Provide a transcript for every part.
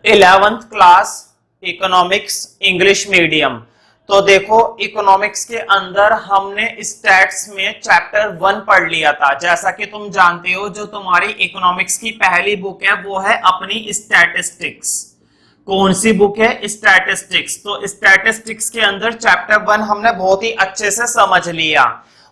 11th class economics English medium. तो देखो economics के अंदर हमने स्टैट्स में चैप्टर 1 पढ़ लिया था। जैसा कि तुम जानते हो जो तुम्हारी इकोनॉमिक्स की पहली बुक है वो है अपनी स्टैटिस्टिक्स। कौन सी बुक है? स्टैटिस्टिक्स। तो स्टैटिस्टिक्स के अंदर चैप्टर 1 हमने बहुत ही अच्छे से समझ लिया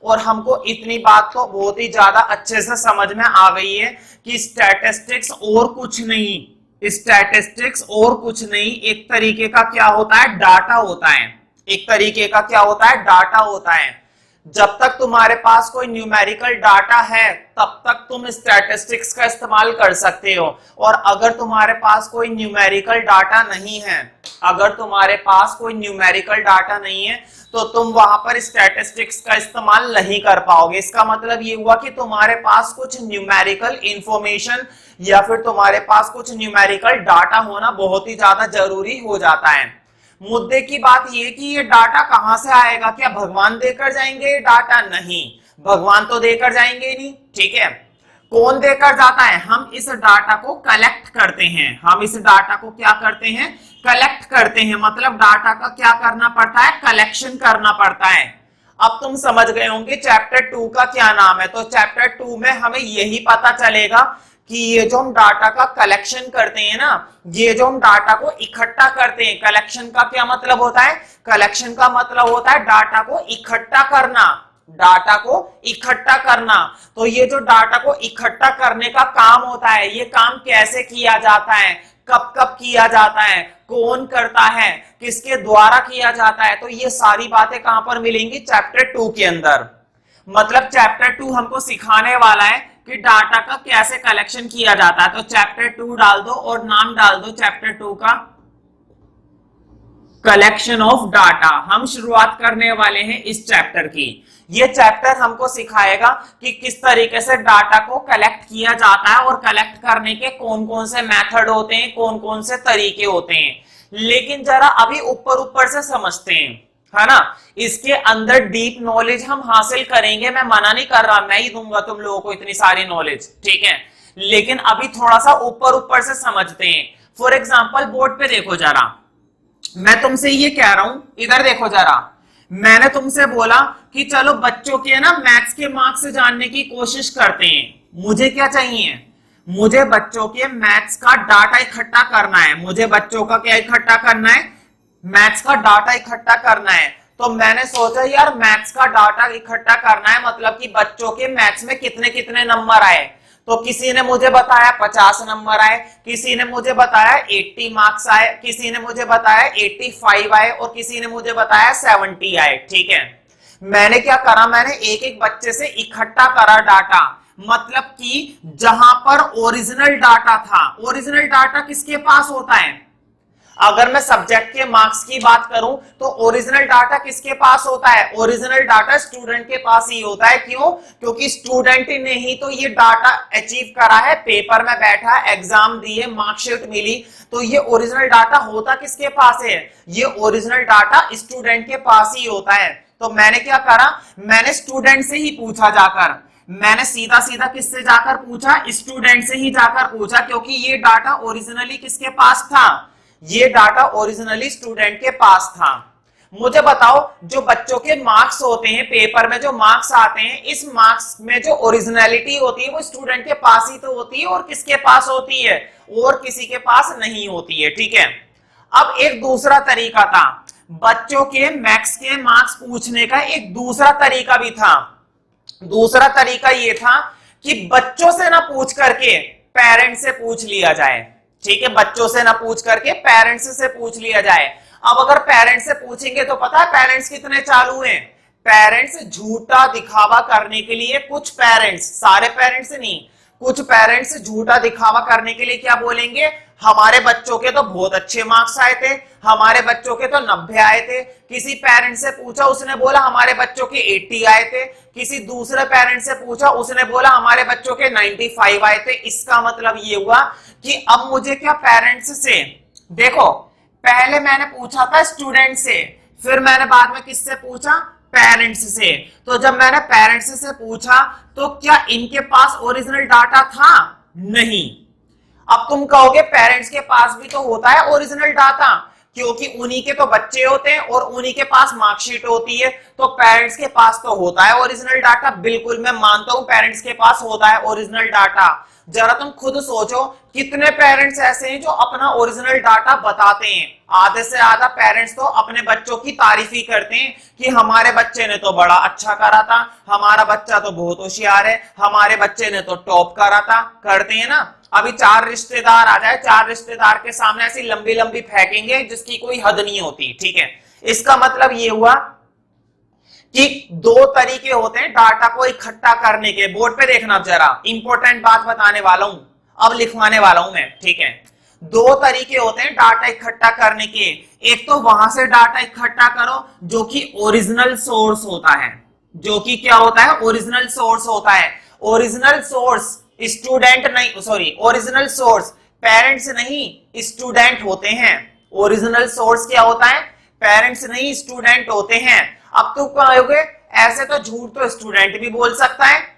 और हमको इतनी बात तो बहुत ही ज्यादा अच्छे से समझ में आ गई है कि स्टैटिस्टिक्स और कुछ नहीं, स्टैटिस्टिक्स और कुछ नहीं, एक तरीके का क्या होता है? डाटा होता है। एक तरीके का क्या होता है? डाटा होता है। जब तक तुम्हारे पास कोई न्यूमेरिकल डाटा है तब तक तुम स्टैटिस्टिक्स का इस्तेमाल कर सकते हो, और अगर तुम्हारे पास कोई न्यूमेरिकल डाटा नहीं है, अगर तुम्हारे पास कोई न्यूमेरिकल डाटा नहीं है तो तुम वहां पर स्टैटिस्टिक्स का इस्तेमाल नहीं कर पाओगे। इसका मतलब ये हुआ कि तुम्हारे पास कुछ न्यूमेरिकल इंफॉर्मेशन या फिर तुम्हारे पास कुछ न्यूमेरिकल डाटा होना बहुत ही ज्यादा जरूरी हो जाता है। मुद्दे की बात यह कि ये डाटा कहां से आएगा? क्या भगवान देकर जाएंगे ये डाटा? नहीं, भगवान तो देकर जाएंगे नहीं। ठीक है, कौन देकर जाता है? हम इस डाटा को कलेक्ट करते हैं। हम इस डाटा को क्या करते हैं? कलेक्ट करते हैं। मतलब डाटा का क्या करना पड़ता है? कलेक्शन करना पड़ता है। अब तुम समझ गए होंगे चैप्टर 2 का क्या नाम है। तो चैप्टर 2 में हमें यही पता चलेगा कि ये जो हम डाटा का कलेक्शन करते हैं ना, ये जो हम डाटा को इकट्ठा करते हैं, कलेक्शन का क्या मतलब होता है? कलेक्शन का मतलब होता है डाटा को इकट्ठा करना, डाटा को इकट्ठा करना। तो ये जो डाटा को इकट्ठा करने का काम होता है, ये काम कैसे किया जाता है, कब कब किया जाता है, कौन करता है, किसके द्वारा किया जाता है, तो ये सारी बातें कहां पर मिलेंगी? चैप्टर 2 के अंदर। मतलब चैप्टर 2 हमको सिखाने वाला है कि डाटा का कैसे कलेक्शन किया जाता है। तो चैप्टर 2 डाल दो और नाम डाल दो चैप्टर 2 का, कलेक्शन ऑफ डाटा। हम शुरुआत करने वाले हैं इस चैप्टर की। ये चैप्टर हमको सिखाएगा कि किस तरीके से डाटा को कलेक्ट किया जाता है और कलेक्ट करने के कौन कौन से मेथड होते हैं, कौन कौन से तरीके होते हैं। लेकिन जरा अभी ऊपर ऊपर से समझते हैं, है ना। इसके अंदर डीप नॉलेज हम हासिल करेंगे, मैं मना नहीं कर रहा, मैं ही दूंगा तुम लोगों को इतनी सारी नॉलेज, ठीक है। लेकिन अभी थोड़ा सा ऊपर ऊपर से समझते हैं। फॉर एग्जाम्पल बोर्ड पे देखो जरा, मैं तुमसे ये कह रहा हूं, इधर देखो जरा, मैंने तुमसे बोला कि चलो बच्चों के ना मैथ्स के मार्क्स जानने की कोशिश करते हैं। मुझे क्या चाहिए? मुझे बच्चों के मैथ्स का डाटा इकट्ठा करना है। मुझे बच्चों का क्या इकट्ठा करना है? मैथ्स का डाटा इकट्ठा करना है। तो मैंने सोचा यार मैथ्स का डाटा इकट्ठा करना है, मतलब कि बच्चों के मैथ्स में कितने कितने नंबर आए। तो किसी ने मुझे बताया 50 नंबर आए, किसी ने मुझे बताया 80 मार्क्स आए, किसी ने मुझे बताया 85 आए और किसी ने मुझे बताया 70 आए। ठीक है, मैंने क्या करा? मैंने एक एक बच्चे से इकट्ठा करा डाटा। मतलब कि जहां पर ओरिजिनल डाटा था, ओरिजिनल डाटा किसके पास होता है? अगर मैं सब्जेक्ट के मार्क्स की बात करूं तो ओरिजिनल डाटा किसके पास होता है? ओरिजिनल डाटा स्टूडेंट के पास ही होता है। क्यों? क्योंकि स्टूडेंट ने ही तो ये डाटा अचीव करा है, पेपर में बैठा, एग्जाम दिए, मार्कशीट मिली, तो ये ओरिजिनल डाटा होता किसके पास है? ये ओरिजिनल डाटा स्टूडेंट के पास ही होता है। तो मैंने क्या करा? मैंने स्टूडेंट से ही पूछा जाकर, मैंने सीधा सीधा किससे जाकर पूछा? स्टूडेंट से ही जाकर पूछा, क्योंकि ये डाटा ओरिजिनली किसके पास था? ये डाटा ओरिजिनली स्टूडेंट के पास था। मुझे बताओ जो बच्चों के मार्क्स होते हैं, पेपर में जो मार्क्स आते हैं, इस मार्क्स में जो ओरिजिनलिटी होती है वो स्टूडेंट के पास ही तो होती है, और किसके पास होती है? और किसी के पास नहीं होती है। ठीक है, अब एक दूसरा तरीका था, बच्चों के मैथ्स के मार्क्स पूछने का एक दूसरा तरीका भी था। दूसरा तरीका ये था कि बच्चों से ना पूछ करके पेरेंट्स से पूछ लिया जाए। ठीक है, बच्चों से ना पूछ करके पेरेंट्स से पूछ लिया जाए। अब अगर पेरेंट्स से पूछेंगे तो पता है पेरेंट्स कितने चालू हैं? पेरेंट्स झूठा दिखावा करने के लिए, कुछ पेरेंट्स, सारे पेरेंट्स नहीं, कुछ पेरेंट्स झूठा दिखावा करने के लिए क्या बोलेंगे? हमारे बच्चों के तो बहुत अच्छे मार्क्स आए थे, हमारे बच्चों के तो 90 आए थे। किसी पेरेंट से पूछा, उसने बोला हमारे बच्चों के 80 आए थे। किसी दूसरे पेरेंट से पूछा, उसने बोला हमारे बच्चों के 95 आए थे। इसका मतलब ये हुआ कि अब मुझे क्या, पेरेंट्स से, देखो पहले मैंने पूछा था स्टूडेंट से, फिर मैंने बाद में किससे पूछा? पेरेंट्स से। तो जब मैंने पेरेंट्स से पूछा तो क्या इनके पास ओरिजिनल डाटा था? नहीं। अब तुम कहोगे पेरेंट्स के पास भी तो होता है ओरिजिनल डाटा, क्योंकि उन्हीं के तो बच्चे होते हैं और उन्हीं के पास मार्कशीट होती है, तो पेरेंट्स के पास तो होता है ओरिजिनल डाटा। बिल्कुल मैं मानता हूं पेरेंट्स के पास होता है ओरिजिनल डाटा। जरा तुम खुद सोचो कितने पेरेंट्स ऐसे हैं जो अपना ओरिजिनल डाटा बताते हैं। आधे से आधा पेरेंट्स तो अपने बच्चों की तारीफ ही करते हैं कि हमारे बच्चे ने तो बड़ा अच्छा करा था, हमारा बच्चा तो बहुत होशियार है, हमारे बच्चे ने तो टॉप करा था। करते हैं ना। अभी 4 रिश्तेदार आ जाए, 4 रिश्तेदार के सामने ऐसी लंबी लंबी फेंकेंगे जिसकी कोई हद नहीं होती। ठीक है, इसका मतलब ये हुआ कि 2 तरीके होते हैं डाटा को इकट्ठा करने के। बोर्ड पे देखना जरा, इंपॉर्टेंट बात बताने वाला हूं, अब लिखवाने वाला हूं मैं। ठीक है, 2 तरीके होते हैं डाटा इकट्ठा करने के। एक तो वहां से डाटा इकट्ठा करो जो कि ओरिजिनल सोर्स होता है, जो कि क्या होता है, ओरिजिनल सोर्स होता है। ओरिजिनल सोर्स स्टूडेंट नहीं, सॉरी, ओरिजिनल सोर्स पेरेंट्स नहीं स्टूडेंट होते हैं। ओरिजिनल सोर्स क्या होता है, पेरेंट्स नहीं स्टूडेंट होते हैं। अब तुम कहोगे ऐसे तो झूठ तो स्टूडेंट भी बोल सकता है।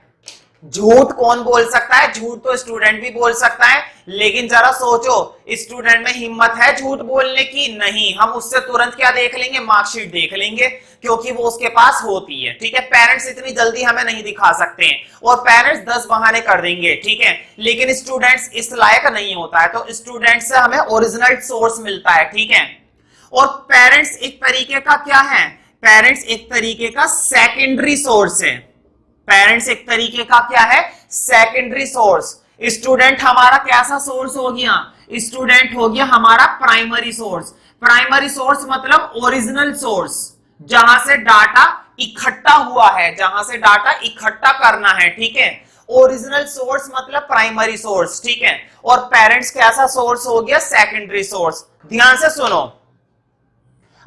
झूठ कौन बोल सकता है, झूठ तो स्टूडेंट भी बोल सकता है, लेकिन जरा सोचो स्टूडेंट में हिम्मत है झूठ बोलने की? नहीं, हम उससे तुरंत क्या देख लेंगे, मार्कशीट देख लेंगे, क्योंकि वो उसके पास होती है। ठीक है, पेरेंट्स इतनी जल्दी हमें नहीं दिखा सकते हैं और पेरेंट्स 10 बहाने कर देंगे। ठीक है, लेकिन स्टूडेंट्स इस लायक नहीं होता है, तो स्टूडेंट से हमें ओरिजिनल सोर्स मिलता है। ठीक है, और पेरेंट्स एक तरीके का क्या है, पेरेंट्स एक तरीके का सेकेंडरी सोर्स है। पेरेंट्स एक तरीके का क्या है, सेकेंडरी सोर्स। स्टूडेंट हमारा कैसा सोर्स हो गया, स्टूडेंट हो गया हमारा प्राइमरी सोर्स। प्राइमरी सोर्स मतलब ओरिजिनल सोर्स, जहां से डाटा इकट्ठा हुआ है, जहां से डाटा इकट्ठा करना है। ठीक है, ओरिजिनल सोर्स मतलब प्राइमरी सोर्स। ठीक है, और पेरेंट्स कैसा सोर्स हो गया, सेकेंडरी सोर्स। ध्यान से सुनो,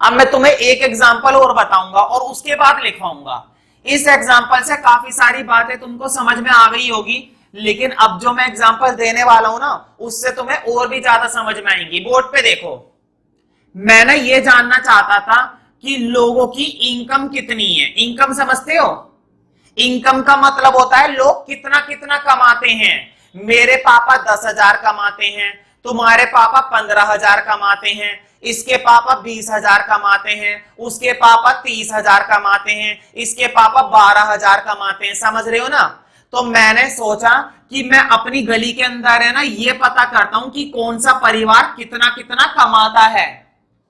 अब मैं तुम्हें एक एग्जांपल और बताऊंगा और उसके बाद लिखवाऊंगा। इस एग्जांपल से काफी सारी बातें तुमको समझ में आ गई होगी, लेकिन अब जो मैं एग्जांपल देने वाला हूं ना, उससे तुम्हें और भी ज्यादा समझ में आएंगी। बोर्ड पे देखो, मैंने ये जानना चाहता था कि लोगों की इनकम कितनी है। इनकम समझते हो? इनकम का मतलब होता है लोग कितना कितना कमाते हैं। मेरे पापा 10,000 कमाते हैं, तुम्हारे पापा 15,000 कमाते हैं, इसके पापा 20,000 कमाते हैं, उसके पापा 30,000 कमाते हैं, इसके पापा 12,000 कमाते हैं। समझ रहे हो ना? तो मैंने सोचा कि मैं अपनी गली के अंदर है ना ये पता करता हूं कि कौन सा परिवार कितना कितना कमाता है,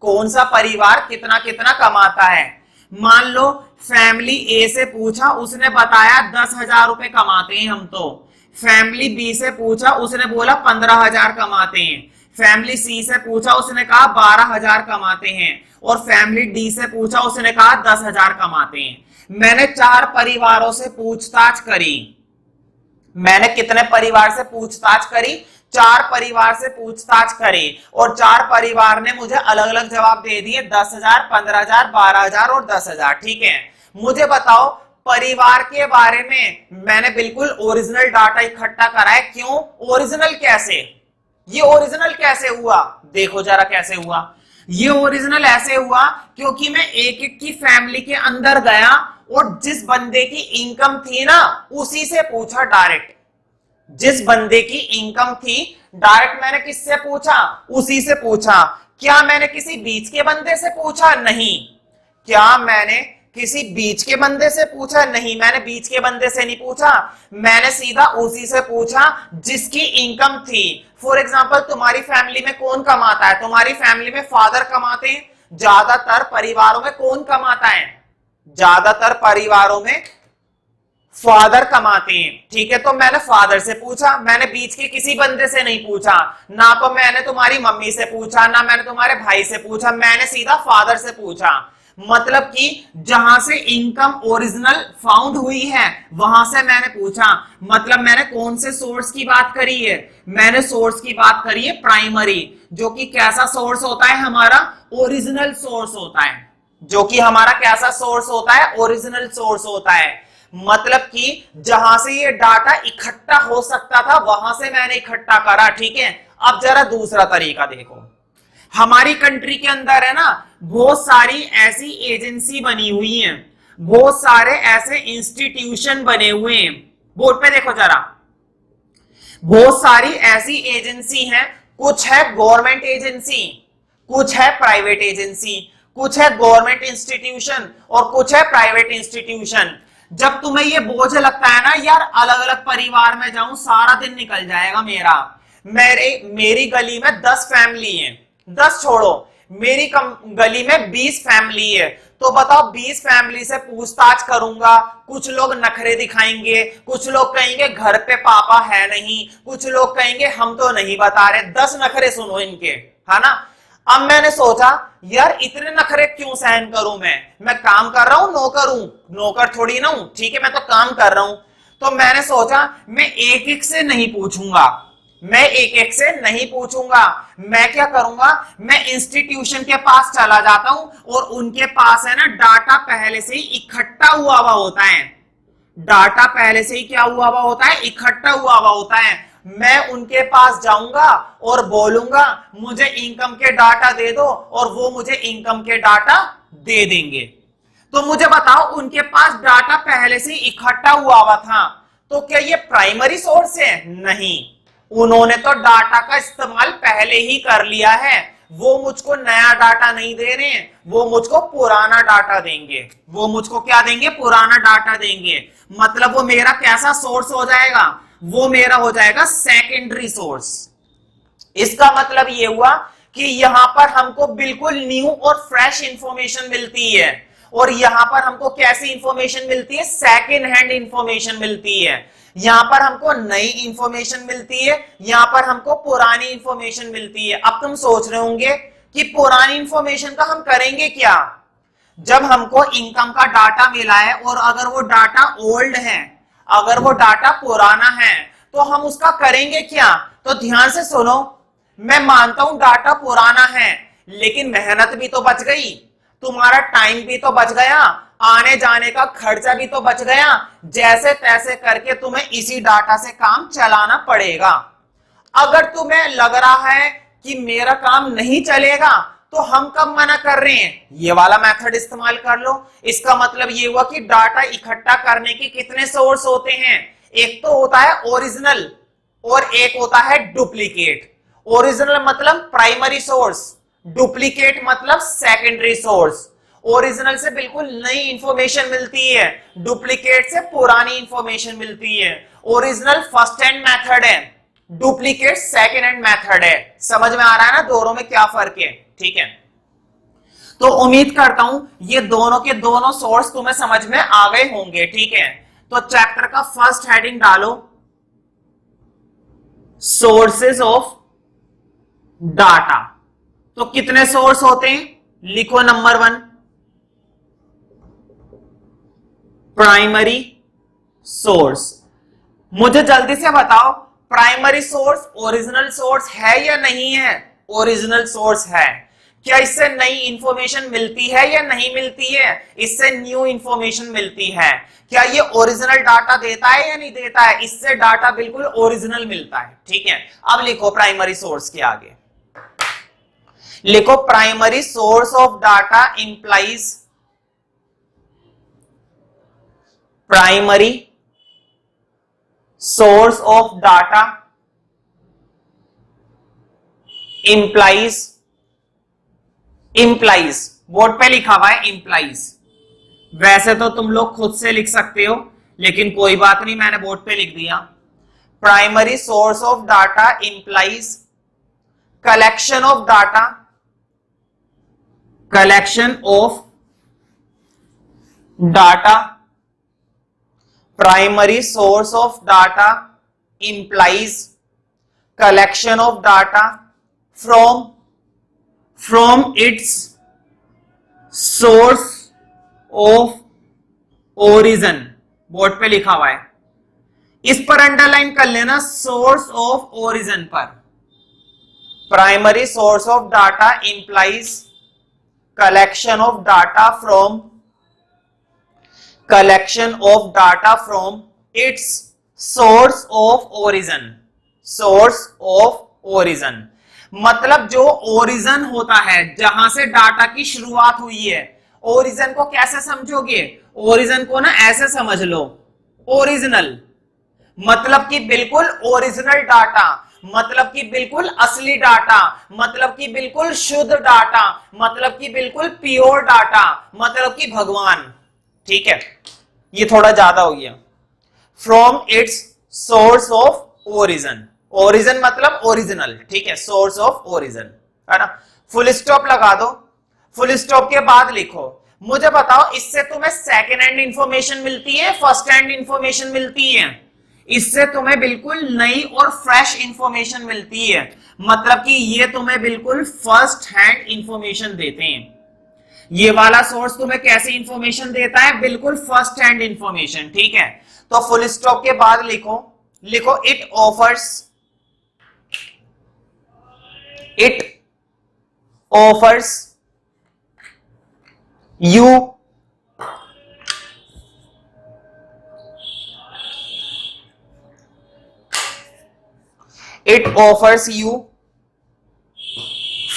कौन सा परिवार कितना कितना कमाता है। मान लो फैमिली ए से पूछा, उसने बताया 10,000 रुपए कमाते हैं हम। तो फैमिली बी से पूछा, उसने बोला 15,000 कमाते हैं। फैमिली सी से पूछा, उसने कहा 12,000 कमाते हैं। और फैमिली डी से पूछा, उसने कहा 10,000 कमाते हैं। मैंने 4 परिवारों से पूछताछ करी। मैंने कितने परिवार से पूछताछ करी? 4 परिवार से पूछताछ करी, और 4 परिवार ने मुझे अलग अलग जवाब दे दिए, 10,000, 15,000, 12,000 और 10,000। ठीक है, मुझे बताओ परिवार के बारे में मैंने बिल्कुल ओरिजिनल डाटा इकट्ठा करा है। क्यों ओरिजिनल? कैसे ये ओरिजिनल कैसे हुआ? देखो जरा कैसे हुआ। ये ओरिजिनल ऐसे हुआ क्योंकि मैं एक एक की फैमिली के अंदर गया और जिस बंदे की इनकम थी ना उसी से पूछा डायरेक्ट। जिस बंदे की इनकम थी डायरेक्ट मैंने किससे पूछा? उसी से पूछा। क्या मैंने किसी बीच के बंदे से पूछा? नहीं। क्या मैंने किसी बीच के बंदे से पूछा? नहीं, मैंने बीच के बंदे से नहीं पूछा, मैंने सीधा उसी से पूछा जिसकी इनकम थी। फॉर एग्जांपल तुम्हारी फैमिली में कौन कमाता है? तुम्हारी फैमिली में फादर कमाते हैं। ज्यादातर परिवारों में कौन कमाता है? ज्यादातर परिवारों में फादर कमाते हैं। ठीक है, तो मैंने फादर से पूछा, मैंने बीच के किसी बंदे से नहीं पूछा। ना तो मैंने तुम्हारी मम्मी से पूछा, ना मैंने तुम्हारे भाई से पूछा, मैंने सीधा फादर से पूछा। मतलब कि जहां से इनकम ओरिजिनल फाउंड हुई है वहां से मैंने पूछा। मतलब मैंने कौन से सोर्स की बात करी है? मैंने सोर्स की बात करी है प्राइमरी, जो कि कैसा सोर्स होता है? हमारा ओरिजिनल सोर्स होता है। जो कि हमारा कैसा सोर्स होता है? ओरिजिनल सोर्स होता है। मतलब कि जहां से ये डाटा इकट्ठा हो सकता था वहां से मैंने इकट्ठा करा। ठीक है, अब जरा दूसरा तरीका देखो। हमारी कंट्री के अंदर है ना बहुत सारी ऐसी एजेंसी बनी हुई हैं, बहुत सारे ऐसे इंस्टीट्यूशन बने हुए हैं। बोर्ड पे देखो जरा, बहुत सारी ऐसी एजेंसी हैं, कुछ है गवर्नमेंट एजेंसी, कुछ है प्राइवेट एजेंसी, कुछ है गवर्नमेंट इंस्टीट्यूशन और कुछ है प्राइवेट इंस्टीट्यूशन। जब तुम्हें ये बोझ लगता है ना यार अलग अलग परिवार में जाऊं सारा दिन निकल जाएगा मेरा, मेरी गली में 10 फैमिली है, 10 छोड़ो, मेरी गली में 20 फैमिली है, तो बताओ 20 फैमिली से पूछताछ करूंगा, कुछ लोग नखरे दिखाएंगे, कुछ लोग कहेंगे घर पे पापा है नहीं, कुछ लोग कहेंगे हम तो नहीं बता रहे, 10 नखरे सुनो इनके, है ना। अब मैंने सोचा यार इतने नखरे क्यों सहन करूं, मैं काम कर रहा हूं, नौकर थोड़ी ना हूं, ठीक है मैं तो काम कर रहा हूं। तो मैंने सोचा मैं एक एक से नहीं पूछूंगा, मैं क्या करूंगा, मैं इंस्टीट्यूशन के पास चला जाता हूं और उनके पास है ना डाटा पहले से ही इकट्ठा हुआ होता है, डाटा पहले से ही क्या हुआ होता है, इकट्ठा हुआ होता है। मैं उनके पास जाऊंगा और बोलूंगा मुझे इनकम के डाटा दे दो और वो मुझे इनकम के डाटा दे देंगे। तो मुझे बताओ उनके पास डाटा पहले से इकट्ठा हुआ था, तो क्या ये प्राइमरी सोर्स है? नहीं, उन्होंने तो डाटा का इस्तेमाल पहले ही कर लिया है, वो मुझको नया डाटा नहीं दे रहे हैं, वो मुझको पुराना डाटा देंगे, वो मुझको क्या देंगे, पुराना डाटा देंगे। मतलब वो मेरा कैसा सोर्स हो जाएगा, वो मेरा हो जाएगा सेकेंडरी सोर्स। इसका मतलब ये हुआ कि यहां पर हमको बिल्कुल न्यू और फ्रेश इंफॉर्मेशन मिलती है, और यहां पर हमको कैसी इंफॉर्मेशन मिलती है, सेकेंड हैंड इंफॉर्मेशन मिलती है। यहां पर हमको नई इंफॉर्मेशन मिलती है, यहां पर हमको पुरानी इंफॉर्मेशन मिलती है। अब तुम सोच रहे होंगे कि पुरानी इंफॉर्मेशन का हम करेंगे क्या? जब हमको इनकम का डाटा मिला है और अगर वो डाटा ओल्ड है, अगर वो डाटा पुराना है, तो हम उसका करेंगे क्या? तो ध्यान से सुनो, मैं मानता हूं डाटा पुराना है, लेकिन मेहनत भी तो बच गई, तुम्हारा टाइम भी तो बच गया, आने जाने का खर्चा भी तो बच गया, जैसे तैसे करके तुम्हें इसी डाटा से काम चलाना पड़ेगा। अगर तुम्हें लग रहा है कि मेरा काम नहीं चलेगा, तो हम कब मना कर रहे हैं, ये वाला मेथड इस्तेमाल कर लो। इसका मतलब ये हुआ कि डाटा इकट्ठा करने के कितने सोर्स होते हैं, एक तो होता है ओरिजिनल और एक होता है डुप्लीकेट। ओरिजिनल मतलब प्राइमरी सोर्स, डुप्लीकेट मतलब सेकेंडरी सोर्स। ओरिजिनल से बिल्कुल नई इंफॉर्मेशन मिलती है, डुप्लीकेट से पुरानी इंफॉर्मेशन मिलती है। ओरिजिनल फर्स्ट हैंड मेथड है, डुप्लीकेट सेकेंड हैंड मेथड है। समझ में आ रहा है ना दोनों में क्या फर्क है? ठीक है, तो उम्मीद करता हूं ये दोनों के दोनों सोर्स तुम्हें समझ में आ गए होंगे। ठीक है, तो चैप्टर का फर्स्ट हेडिंग डालो, सोर्सेस ऑफ डाटा। तो कितने सोर्स होते हैं, लिखो नंबर 1 प्राइमरी सोर्स। मुझे जल्दी से बताओ प्राइमरी सोर्स ओरिजिनल सोर्स है या नहीं है? ओरिजिनल सोर्स है। क्या इससे नई इंफॉर्मेशन मिलती है या नहीं मिलती है? इससे न्यू इंफॉर्मेशन मिलती है। क्या ये ओरिजिनल डाटा देता है या नहीं देता है? इससे डाटा बिल्कुल ओरिजिनल मिलता है। ठीक है, अब लिखो प्राइमरी सोर्स के आगे लिखो primary source of data implies primary source of data implies board पे लिखा हुआ है इंप्लाइज। वैसे तो तुम लोग खुद से लिख सकते हो, लेकिन कोई बात नहीं, मैंने बोर्ड पे लिख दिया। Primary source of data implies collection of data, collection of data. Primary source of data implies collection of data from its source of origin। Board पे लिखा हुआ है, इस पर अंडरलाइन कर लेना, सोर्स ऑफ ओरिजिन पर। Primary source of data implies collection of data from its source of origin. Source of origin मतलब जो ओरिजिन होता है, जहां से डाटा की शुरुआत हुई है। ओरिजिन को कैसे समझोगे? ओरिजिन को ना ऐसे समझ लो, ओरिजिनल मतलब कि बिल्कुल ओरिजिनल डाटा, मतलब कि बिल्कुल असली डाटा, मतलब कि बिल्कुल शुद्ध डाटा, मतलब कि बिल्कुल प्योर डाटा, मतलब कि भगवान। ठीक है, ये थोड़ा ज्यादा हो गया। From its source of origin, origin मतलब ओरिजिनल, ठीक है, सोर्स ऑफ ओरिजिन, है ना। फुल स्टॉप लगा दो। फुल स्टॉप के बाद लिखो, मुझे बताओ इससे तुम्हें सेकेंड हैंड इंफॉर्मेशन मिलती है, फर्स्ट हैंड इंफॉर्मेशन मिलती है? इससे तुम्हें बिल्कुल नई और फ्रेश इंफॉर्मेशन मिलती है, मतलब कि ये तुम्हें बिल्कुल फर्स्ट हैंड इंफॉर्मेशन देते हैं। ये वाला सोर्स तुम्हें कैसी इंफॉर्मेशन देता है? बिल्कुल फर्स्ट हैंड इंफॉर्मेशन, ठीक है। तो फुल स्टॉप के बाद लिखो, लिखो it offers, it offers you it offers you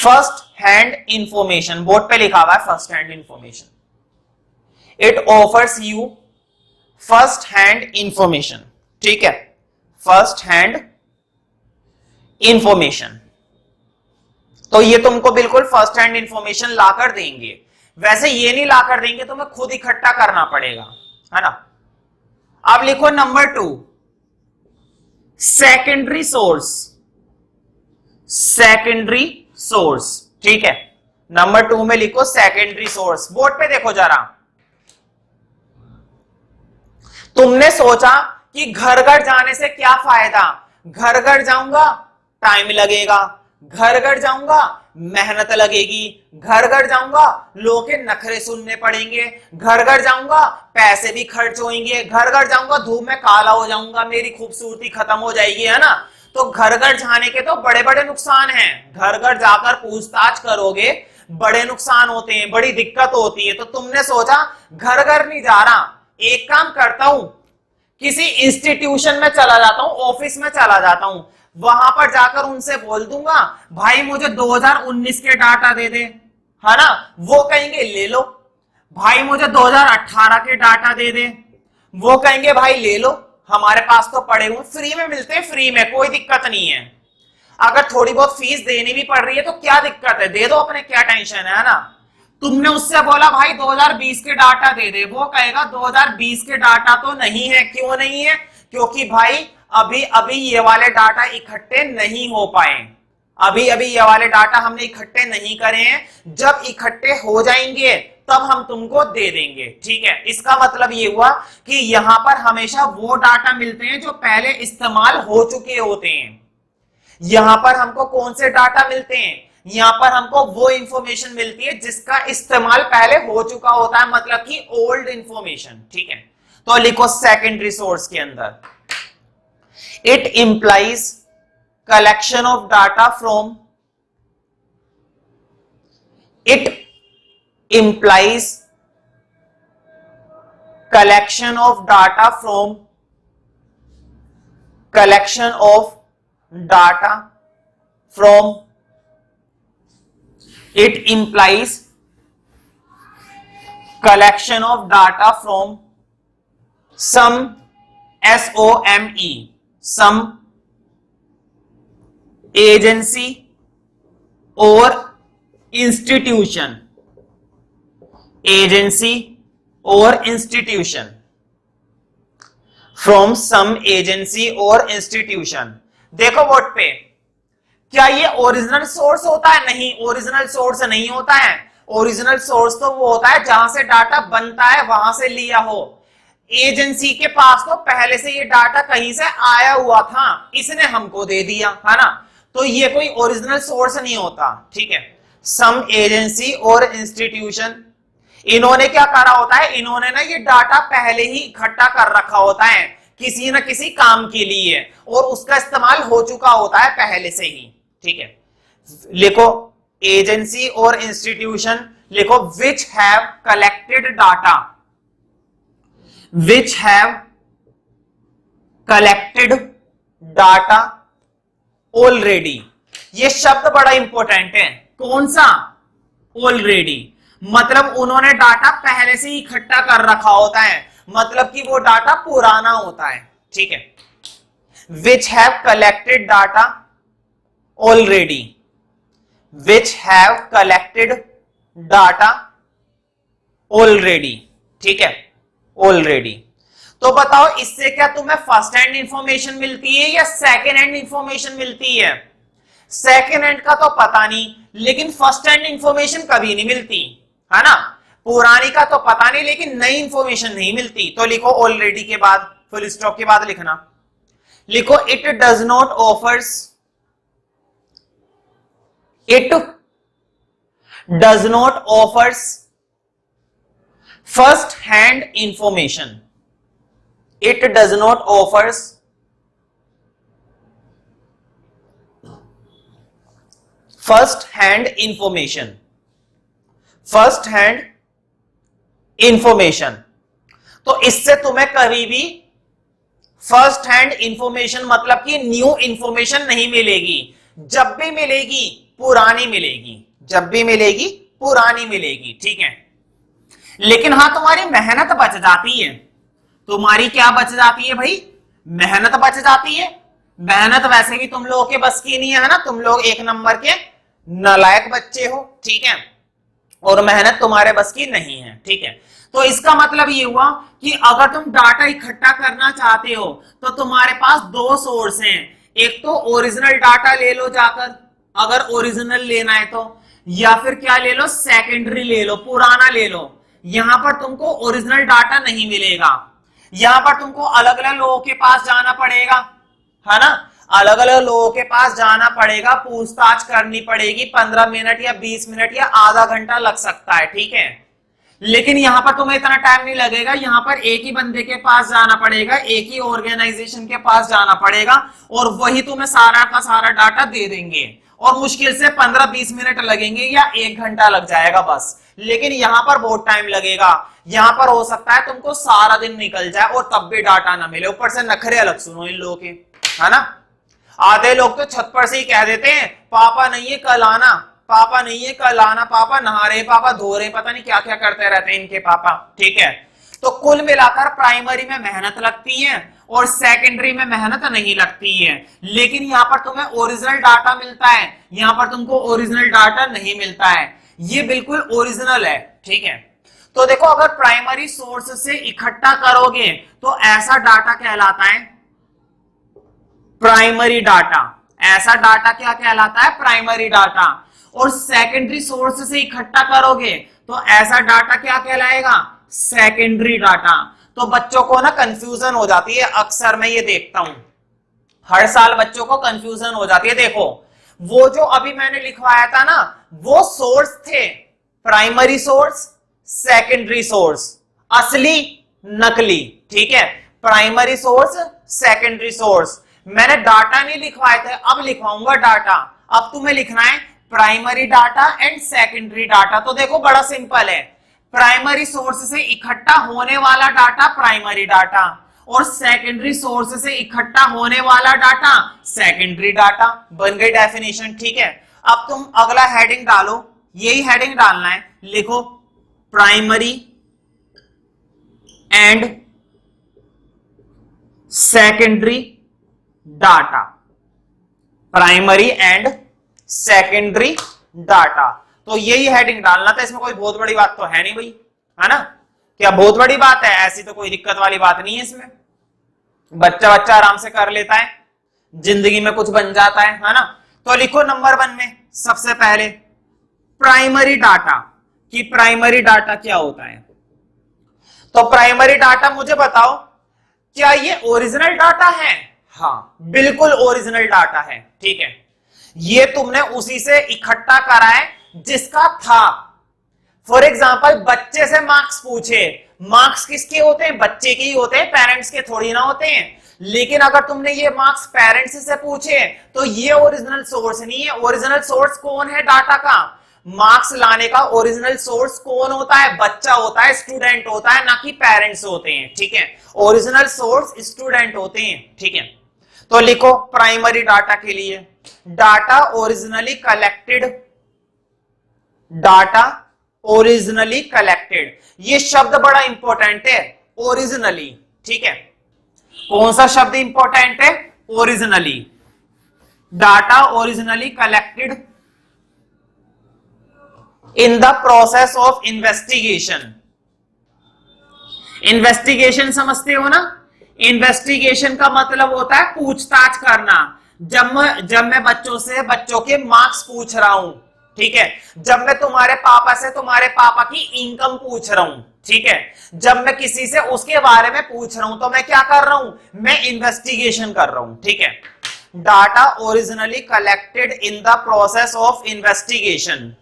first hand information, board पे लिखा हुआ है first hand information. It offers you first hand information, ठीक है, फर्स्ट हैंड इंफॉर्मेशन। तो ये तुमको बिल्कुल फर्स्ट हैंड इंफॉर्मेशन लाकर देंगे। वैसे ये नहीं लाकर देंगे, तुम्हें खुद इकट्ठा करना पड़ेगा, है ना। अब लिखो number 2, secondary source, secondary source, ठीक है। नंबर 2 में लिखो सेकेंडरी सोर्स। बोर्ड पे देखो जरा, तुमने सोचा कि घर घर जाने से क्या फायदा, घर घर जाऊंगा टाइम लगेगा, घर घर जाऊंगा मेहनत लगेगी, घर घर जाऊंगा लोगों के नखरे सुनने पड़ेंगे, घर घर जाऊंगा पैसे भी खर्च होंगे, घर घर जाऊंगा धूप में काला हो जाऊंगा, मेरी खूबसूरती खत्म हो जाएगी, है ना। तो घर घर जाने के तो बड़े बड़े नुकसान हैं, घर घर जाकर पूछताछ करोगे बड़े नुकसान होते हैं, बड़ी दिक्कत होती है। तो तुमने सोचा घर घर नहीं जा रहा, एक काम करता हूं, किसी इंस्टीट्यूशन में चला जाता हूं, ऑफिस में चला जाता हूं, वहां पर जाकर उनसे बोल दूंगा भाई मुझे 2019 के डाटा दे दे, है ना। वो कहेंगे ले लो। भाई मुझे 2018 के डाटा दे दे, वो कहेंगे भाई ले लो, हमारे पास तो पड़े हुए, फ्री में मिलते हैं, फ्री में कोई दिक्कत नहीं है। अगर थोड़ी बहुत फीस देनी भी पड़ रही है तो क्या दिक्कत है, दे दो अपने, क्या टेंशन है ना। तुमने उससे बोला भाई 2020 के डाटा दे दे, वो कहेगा 2020 के डाटा तो नहीं है। क्यों नहीं है? क्योंकि भाई अभी अभी ये वाले डाटा इकट्ठे नहीं हो पाए, अभी अभी ये वाले डाटा हमने इकट्ठे नहीं करे हैं, जब इकट्ठे हो जाएंगे तब हम तुमको दे देंगे, ठीक है। इसका मतलब ये हुआ कि यहां पर हमेशा वो डाटा मिलते हैं जो पहले इस्तेमाल हो चुके होते हैं। यहां पर हमको कौन से डाटा मिलते हैं? यहां पर हमको वो इंफॉर्मेशन मिलती है जिसका इस्तेमाल पहले हो चुका होता है, मतलब कि ओल्ड इंफॉर्मेशन, ठीक है। तो लिखो सेकेंडरी सोर्स के अंदर, it implies collection of data from, it implies collection of data from, collection of data from, it implies collection of data from some SOME, some agency or institution, agency और institution, from some agency और institution. देखो board पे, क्या ये original source होता है? नहीं, original source नहीं होता है। ओरिजिनल सोर्स तो वो होता है जहां से डाटा बनता है वहां से लिया हो। एजेंसी के पास तो पहले से ये डाटा कहीं से आया हुआ था, इसने हमको दे दिया, है ना। तो ये कोई ओरिजिनल सोर्स नहीं होता, ठीक है। सम एजेंसी और इंस्टीट्यूशन, इन्होंने क्या करा होता है, इन्होंने ना ये डाटा पहले ही इकट्ठा कर रखा होता है किसी न किसी काम के लिए, और उसका इस्तेमाल हो चुका होता है पहले से ही, ठीक है। लिखो एजेंसी और इंस्टीट्यूशन, लिखो which have collected data, which have collected data already. ये शब्द बड़ा इंपॉर्टेंट है, कौन सा? ऑलरेडी, मतलब उन्होंने डाटा पहले से ही इकट्ठा कर रखा होता है, मतलब कि वो डाटा पुराना होता है, ठीक है। which have collected data already, which have collected data already, ठीक है, already। तो बताओ इससे क्या तुम्हें फर्स्ट हैंड इंफॉर्मेशन मिलती है या सेकेंड हैंड इंफॉर्मेशन मिलती है? सेकेंड हैंड का तो पता नहीं, लेकिन फर्स्ट हैंड इंफॉर्मेशन कभी नहीं मिलती, है ना। पुरानी का तो पता नहीं, लेकिन नई इंफॉर्मेशन नहीं मिलती। तो लिखो ऑलरेडी के बाद फुल स्टॉप के बाद लिखना, लिखो it does not offers, it does not offers first hand information, it does not offers first hand information, first hand information. तो इससे तुम्हें कभी भी फर्स्ट हैंड इंफॉर्मेशन मतलब कि न्यू इंफॉर्मेशन नहीं मिलेगी। जब भी मिलेगी पुरानी मिलेगी, जब भी मिलेगी पुरानी मिलेगी, ठीक है। लेकिन हाँ तुम्हारी मेहनत बच जाती है, तुम्हारी क्या बच जाती है भाई? मेहनत बच जाती है। मेहनत वैसे भी तुम लोगों के बस की नहीं है ना, तुम लोग एक नंबर के नालायक बच्चे हो, ठीक है, और मेहनत तुम्हारे बस की नहीं है, ठीक है। तो इसका मतलब ये हुआ कि अगर तुम डाटा इकट्ठा करना चाहते हो तो तुम्हारे पास दो सोर्स हैं। एक तो ओरिजिनल डाटा ले लो जाकर, अगर ओरिजिनल लेना है तो, या फिर क्या ले लो, सेकेंडरी ले लो, पुराना ले लो। यहां पर तुमको ओरिजिनल डाटा नहीं मिलेगा, यहां पर तुमको अलग अलग लोगों के पास जाना पड़ेगा, है ना, अलग अलग लोगों के पास जाना पड़ेगा, पूछताछ करनी पड़ेगी, 15 मिनट या 20 मिनट या आधा घंटा लग सकता है, ठीक है। लेकिन यहां पर तुम्हें इतना टाइम नहीं लगेगा, यहां पर एक ही बंदे के पास जाना पड़ेगा, एक ही ऑर्गेनाइजेशन के पास जाना पड़ेगा, और वही तुम्हें सारा का सारा डाटा दे देंगे, और मुश्किल से 15-20 मिनट लगेंगे या 1 घंटा लग जाएगा बस। लेकिन यहां पर बहुत टाइम लगेगा, यहां पर हो सकता है तुमको सारा दिन निकल जाए और तब भी डाटा ना मिले। ऊपर से नखरे अलग सुनो इन लोगों के, है ना। आधे लोग तो छत पर से ही कह देते हैं पापा नहीं है कल आना, पापा नहीं है कल आना, पापा नहा रहे, पापा धो रहे, पता नहीं क्या क्या करते रहते हैं इनके पापा, ठीक है। तो कुल मिलाकर प्राइमरी में मेहनत लगती है और सेकेंडरी में मेहनत नहीं लगती है। लेकिन यहां पर तुम्हें ओरिजिनल डाटा मिलता है, यहां पर तुमको ओरिजिनल डाटा नहीं मिलता है, ये बिल्कुल ओरिजिनल है, ठीक है। तो देखो अगर प्राइमरी सोर्स से इकट्ठा करोगे तो ऐसा डाटा कहलाता है प्राइमरी डाटा, ऐसा डाटा क्या कहलाता है? Primary data. और सेकेंडरी सोर्स से इकट्ठा करोगे तो ऐसा डाटा क्या कहलाएगा? Secondary data. तो बच्चों को ना कंफ्यूजन हो जाती है, अक्सर मैं ये देखता हूं, हर साल बच्चों को कंफ्यूजन हो जाती है। देखो वो जो अभी मैंने लिखवाया था ना, वो सोर्स थे प्राइमरी सोर्स, सेकेंडरी सोर्स, असली नकली, ठीक है। Primary source, secondary source. मैंने डाटा नहीं लिखवाए थे, अब लिखवाऊंगा डाटा। अब तुम्हें लिखना है primary data and secondary data. तो देखो बड़ा सिंपल है, प्राइमरी सोर्स से इकट्ठा होने वाला डाटा प्राइमरी डाटा, और सेकेंडरी सोर्स से इकट्ठा होने वाला डाटा सेकेंडरी डाटा। बन गई डेफिनेशन, ठीक है। अब तुम अगला हेडिंग डालो, यही हेडिंग डालना है, लिखो primary and secondary data, primary and secondary data. तो यही हेडिंग डालना था, इसमें कोई बहुत बड़ी बात तो है नहीं भाई, है ना। क्या बहुत बड़ी बात है? ऐसी तो कोई दिक्कत वाली बात नहीं है इसमें, बच्चा आराम से कर लेता है, जिंदगी में कुछ बन जाता है ना। तो लिखो नंबर 1 में सबसे पहले प्राइमरी डाटा, कि प्राइमरी डाटा क्या होता है। तो प्राइमरी डाटा मुझे बताओ, क्या ये ओरिजिनल डाटा है? हाँ बिल्कुल ओरिजिनल डाटा है, ठीक है। ये तुमने उसी से इकट्ठा करा है जिसका था। फॉर एग्जाम्पल बच्चे से मार्क्स पूछे, मार्क्स किसके होते हैं? बच्चे के ही होते हैं, पेरेंट्स के थोड़ी ना होते हैं। लेकिन अगर तुमने ये मार्क्स पेरेंट्स से पूछे तो ये ओरिजिनल सोर्स नहीं है। ओरिजिनल सोर्स कौन है डाटा का? मार्क्स लाने का ओरिजिनल सोर्स कौन होता है? बच्चा होता है, स्टूडेंट होता है, ना कि पेरेंट्स होते हैं, ठीक है। ओरिजिनल सोर्स स्टूडेंट होते हैं, ठीक है। तो लिखो प्राइमरी डाटा के लिए data originally collected, data originally collected. ये शब्द बड़ा इंपॉर्टेंट है, ओरिजिनली, ठीक है। कौन सा शब्द इंपॉर्टेंट है? Originally, data originally collected in the process of investigation. Investigation समझते हो ना? इन्वेस्टिगेशन का मतलब होता है पूछताछ करना। जब मैं बच्चों के मार्क्स पूछ रहा हूं, ठीक है, जब मैं तुम्हारे पापा से तुम्हारे पापा की इनकम पूछ रहा हूं, ठीक है, जब मैं किसी से उसके बारे में पूछ रहा हूं तो मैं क्या कर रहा हूं? मैं इन्वेस्टिगेशन कर रहा हूं, ठीक है। Data originally collected in the process of investigation,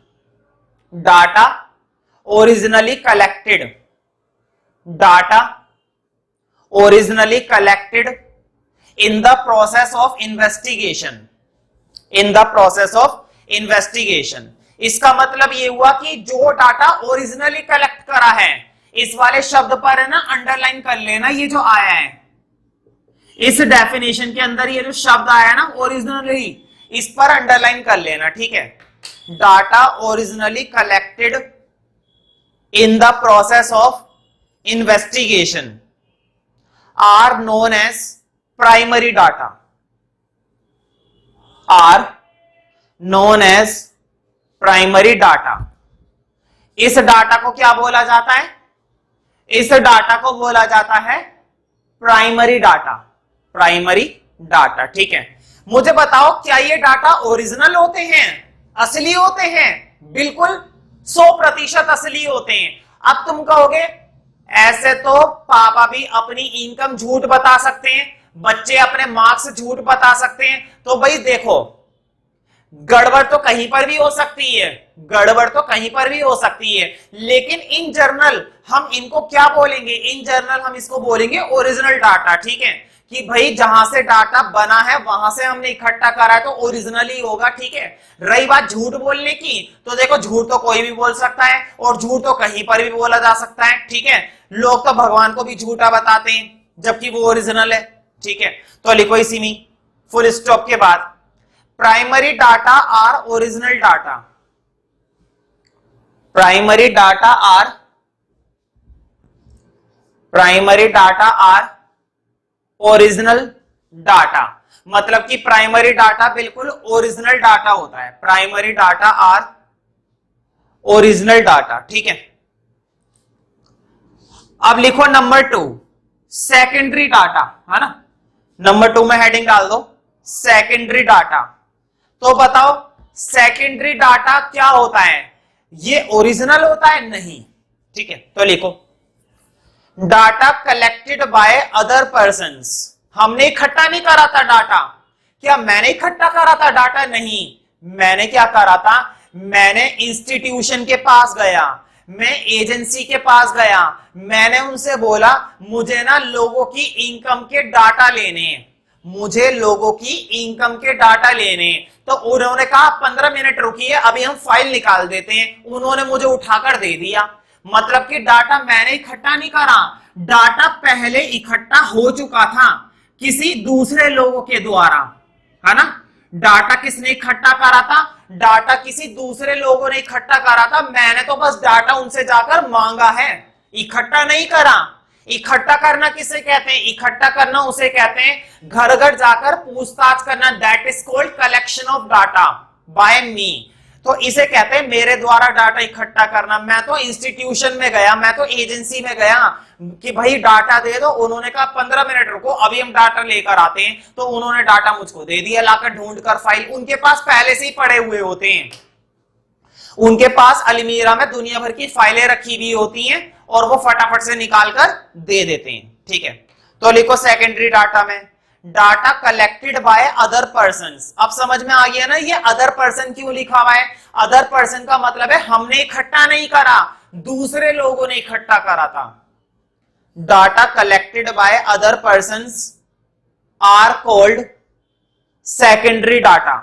data originally collected, data originally collected in the process of investigation, in the process of investigation. इसका मतलब ये हुआ कि जो डाटा ओरिजिनली कलेक्ट करा है, इस वाले शब्द पर है ना अंडरलाइन कर लेना, ये जो आया है इस डेफिनेशन के अंदर, ये जो शब्द आया है ना ओरिजिनली, इस पर अंडरलाइन कर लेना, ठीक है। Data originally collected in the process of investigation are known as primary data, are known as primary data. इस डाटा को क्या बोला जाता है? इस डाटा को बोला जाता है प्राइमरी डाटा, प्राइमरी डाटा, ठीक है। मुझे बताओ क्या ये डाटा ओरिजिनल होते हैं, असली होते हैं? बिल्कुल 100% असली होते हैं। अब तुम कहोगे ऐसे तो पापा भी अपनी इनकम झूठ बता सकते हैं, बच्चे अपने मार्क्स झूठ बता सकते हैं, तो भाई देखो गड़बड़ तो कहीं पर भी हो सकती है, गड़बड़ तो कहीं पर भी हो सकती है, लेकिन इन जनरल हम इनको क्या बोलेंगे? इन जनरल हम इसको बोलेंगे ओरिजिनल डाटा, ठीक है, कि भाई जहां से डाटा बना है वहां से हमने इकट्ठा करा है तो ओरिजिनल ही होगा, ठीक है। रही बात झूठ बोलने की, तो देखो झूठ तो कोई भी बोल सकता है और झूठ तो कहीं पर भी बोला जा सकता है, ठीक है। लोग तो भगवान को भी झूठा बताते हैं जबकि वो ओरिजिनल है, ठीक है। तो लिखो इसी में फुल स्टॉप के बाद primary data are original data, primary data are, primary data are original data. मतलब कि प्राइमरी डाटा बिल्कुल ओरिजिनल डाटा होता है, primary data are original data, ठीक है। अब लिखो नंबर 2 सेकेंडरी डाटा, है ना, नंबर 2 में हेडिंग डाल दो सेकेंडरी डाटा। तो बताओ सेकेंडरी डाटा क्या होता है? ये ओरिजिनल होता है? नहीं, ठीक है। तो लिखो data collected by other persons. हमने इकट्ठा नहीं करा था डाटा। क्या मैंने इकट्ठा करा था डाटा? नहीं, मैंने क्या करा था? मैंने इंस्टीट्यूशन के पास गया, मैं एजेंसी के पास गया, मैंने उनसे बोला मुझे ना लोगों की इनकम के डाटा लेने हैं, मुझे लोगों की इनकम के डाटा लेने। तो उन्होंने कहा 15 मिनट रुकिए अभी हम फाइल निकाल देते हैं। उन्होंने मुझे उठाकर दे दिया। मतलब कि डाटा मैंने इकट्ठा नहीं करा, डाटा पहले इकट्ठा हो चुका था किसी दूसरे लोगों के द्वारा, है ना। डाटा किसने इकट्ठा करा था? डाटा किसी दूसरे लोगों ने इकट्ठा करा था। मैंने तो बस डाटा उनसे जाकर मांगा है, इकट्ठा नहीं करा। इकट्ठा करना किसे कहते हैं? इकट्ठा करना उसे कहते हैं घर घर जाकर पूछताछ करना, that is called collection of data by me. तो इसे कहते हैं मेरे द्वारा डाटा इकट्ठा करना। मैं तो इंस्टीट्यूशन में गया, मैं तो एजेंसी में गया कि भाई डाटा दे दो, उन्होंने कहा 15 मिनट रुको अभी हम डाटा लेकर आते हैं, तो उन्होंने डाटा मुझको दे दिया लाकर ढूंढ कर फाइल। उनके पास पहले से ही पड़े हुए होते हैं, उनके पास अलमीरा में दुनिया भर की फाइलें रखी हुई होती हैं और वो फटाफट से निकाल कर दे देते हैं, ठीक है। तो लिखो सेकेंडरी डाटा में data collected by other persons. अब समझ में आ गया ना ये अदर पर्सन क्यों लिखा हुआ है? अदर पर्सन का मतलब है हमने इकट्ठा नहीं करा, दूसरे लोगों ने इकट्ठा करा था। Data collected by other persons are called secondary data.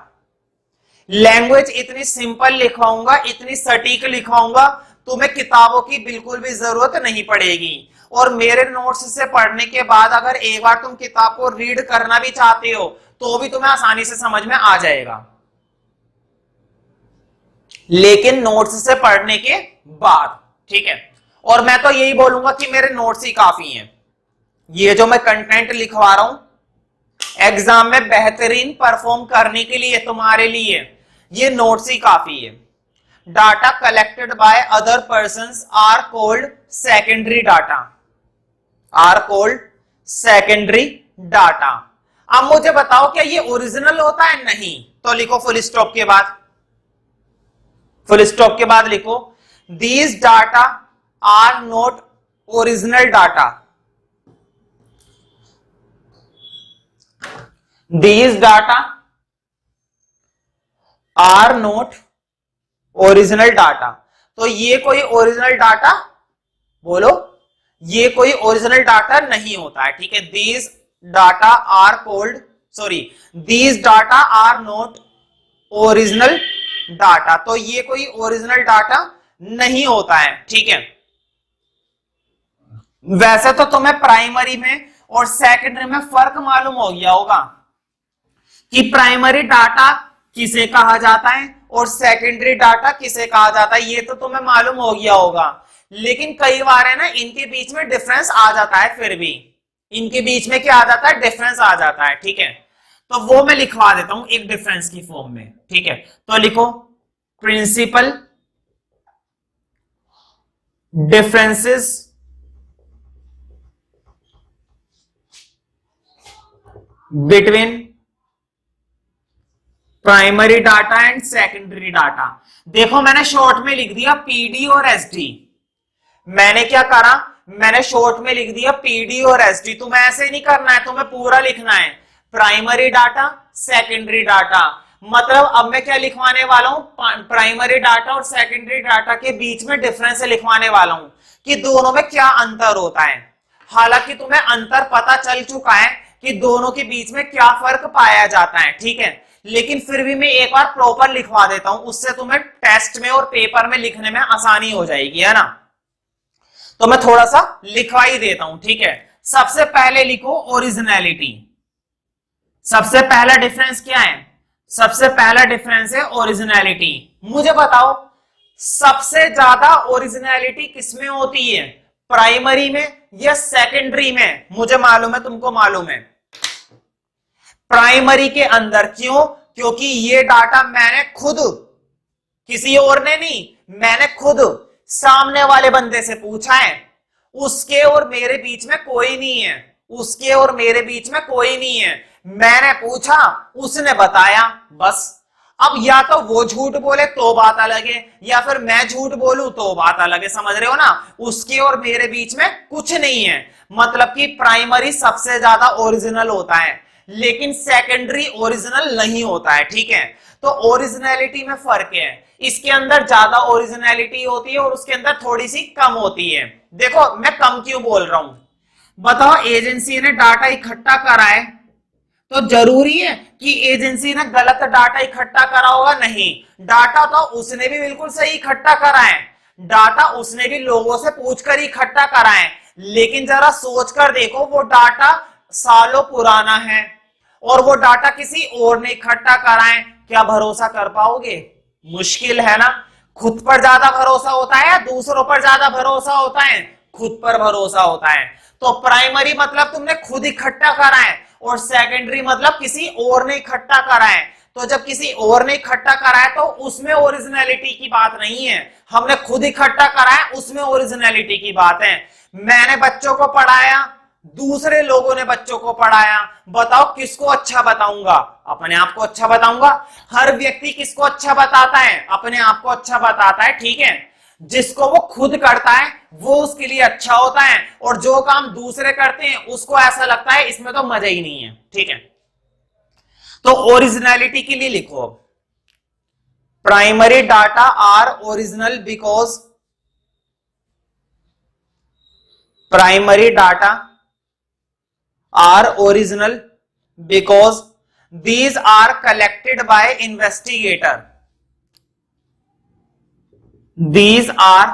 Language इतनी सिंपल लिखवाऊंगा, इतनी सटीक लिखवाऊंगा, तुम्हें किताबों की बिल्कुल भी जरूरत नहीं पड़ेगी। और मेरे नोट्स से पढ़ने के बाद अगर एक बार तुम किताब को रीड करना भी चाहते हो तो भी तुम्हें आसानी से समझ में आ जाएगा, लेकिन नोट्स से पढ़ने के बाद, ठीक है। और मैं तो यही बोलूंगा कि मेरे नोट्स ही काफी हैं। ये जो मैं कंटेंट लिखवा रहा हूं एग्जाम में बेहतरीन परफॉर्म करने के लिए तुम्हारे लिए ये नोट्स ही काफी है। Data collected by other persons are called secondary data, are called secondary data. अब मुझे बताओ क्या ये ओरिजिनल होता है? नहीं। तो लिखो फुल स्टॉप के बाद, फुल स्टॉप के बाद लिखो these data are not original data, these data are not original data. तो ये कोई ओरिजिनल डाटा, बोलो, ये कोई ओरिजिनल डाटा नहीं होता है, ठीक है। These data are called, sorry, these data are not original data. तो ये कोई ओरिजिनल डाटा नहीं होता है, ठीक है। वैसे तो तुम्हें प्राइमरी में और सेकेंडरी में फर्क मालूम हो गया होगा कि प्राइमरी डाटा किसे कहा जाता है और सेकेंडरी डाटा किसे कहा जाता है, ये तो तुम्हें मालूम हो गया होगा। लेकिन कई बार है ना इनके बीच में डिफरेंस आ जाता है, फिर भी इनके बीच में क्या आ जाता है? डिफरेंस आ जाता है, ठीक है। तो वो मैं लिखवा देता हूं एक डिफरेंस की फॉर्म में, ठीक है। तो लिखो principal differences between primary data and secondary data. देखो मैंने शॉर्ट में लिख दिया पीडी और एसडी। मैंने क्या करा? मैंने शॉर्ट में लिख दिया पीडी और एसडी। तुम्हें ऐसे नहीं करना है, तुम्हें पूरा लिखना है प्राइमरी डाटा सेकेंडरी डाटा। मतलब अब मैं क्या लिखवाने वाला हूं? प्राइमरी डाटा और सेकेंडरी डाटा के बीच में डिफरेंस लिखवाने वाला हूं कि दोनों में क्या अंतर होता है। हालांकि तुम्हें अंतर पता चल चुका है कि दोनों के बीच में क्या फर्क पाया जाता है, ठीक है। लेकिन फिर भी मैं एक बार प्रॉपर लिखवा देता हूं, उससे तुम्हें टेस्ट में और पेपर में लिखने में आसानी हो जाएगी, है ना। तो मैं थोड़ा सा लिखवा ही देता हूं, ठीक है। सबसे पहले लिखो ओरिजिनलिटी। सबसे पहला डिफरेंस क्या है? सबसे पहला डिफरेंस है ओरिजिनलिटी। मुझे बताओ सबसे ज्यादा ओरिजिनलिटी किसमें होती है? प्राइमरी में या सेकेंडरी में? मुझे मालूम है, तुमको मालूम है, प्राइमरी के अंदर। क्यों? क्योंकि ये डाटा मैंने खुद, किसी और ने नहीं, मैंने खुद सामने वाले बंदे से पूछा है। उसके और मेरे बीच में कोई नहीं है, उसके और मेरे बीच में कोई नहीं है। मैंने पूछा, उसने बताया, बस। अब या तो वो झूठ बोले तो बात अलग है, या फिर मैं झूठ बोलूं तो बात अलग है, समझ रहे हो ना। उसके और मेरे बीच में कुछ नहीं है। मतलब कि प्राइमरी सबसे ज्यादा ओरिजिनल होता है, लेकिन सेकेंडरी ओरिजिनल नहीं होता है, ठीक है। तो ओरिजिनलिटी में फर्क है, इसके अंदर ज्यादा ओरिजिनलिटी होती है और उसके अंदर थोड़ी सी कम होती है। देखो मैं कम क्यों बोल रहा हूं, बताओ। एजेंसी ने डाटा इकट्ठा करा है तो जरूरी है कि एजेंसी ने गलत डाटा इकट्ठा करा होगा? नहीं, डाटा तो उसने भी बिल्कुल सही इकट्ठा करा है, डाटा उसने भी लोगों से पूछकर इकट्ठा करा है। लेकिन जरा सोचकर देखो, वो डाटा सालों पुराना है और वो डाटा किसी और ने इकट्ठा करा है, क्या भरोसा कर पाओगे? मुश्किल है ना। खुद पर ज्यादा भरोसा होता है या दूसरों पर ज्यादा भरोसा होता है? खुद पर भरोसा होता है। तो प्राइमरी मतलब तुमने खुद इकट्ठा करा है और सेकेंडरी मतलब किसी और ने इकट्ठा करा है। तो जब किसी और ने इकट्ठा करा है तो उसमें ओरिजिनलिटी की बात नहीं है, हमने खुद इकट्ठा करा है उसमें ओरिजिनलिटी की बात है। मैंने बच्चों को पढ़ाया, दूसरे लोगों ने बच्चों को पढ़ाया, बताओ किसको अच्छा बताऊंगा? अपने आप को अच्छा बताऊंगा। हर व्यक्ति किसको अच्छा बताता है? अपने आप को अच्छा बताता है, ठीक है। जिसको वो खुद करता है वो उसके लिए अच्छा होता है, और जो काम दूसरे करते हैं उसको ऐसा लगता है इसमें तो मजा ही नहीं है, ठीक है। तो ओरिजिनलिटी के लिए लिखो primary data are original because primary data are original because these are collected by investigator. These are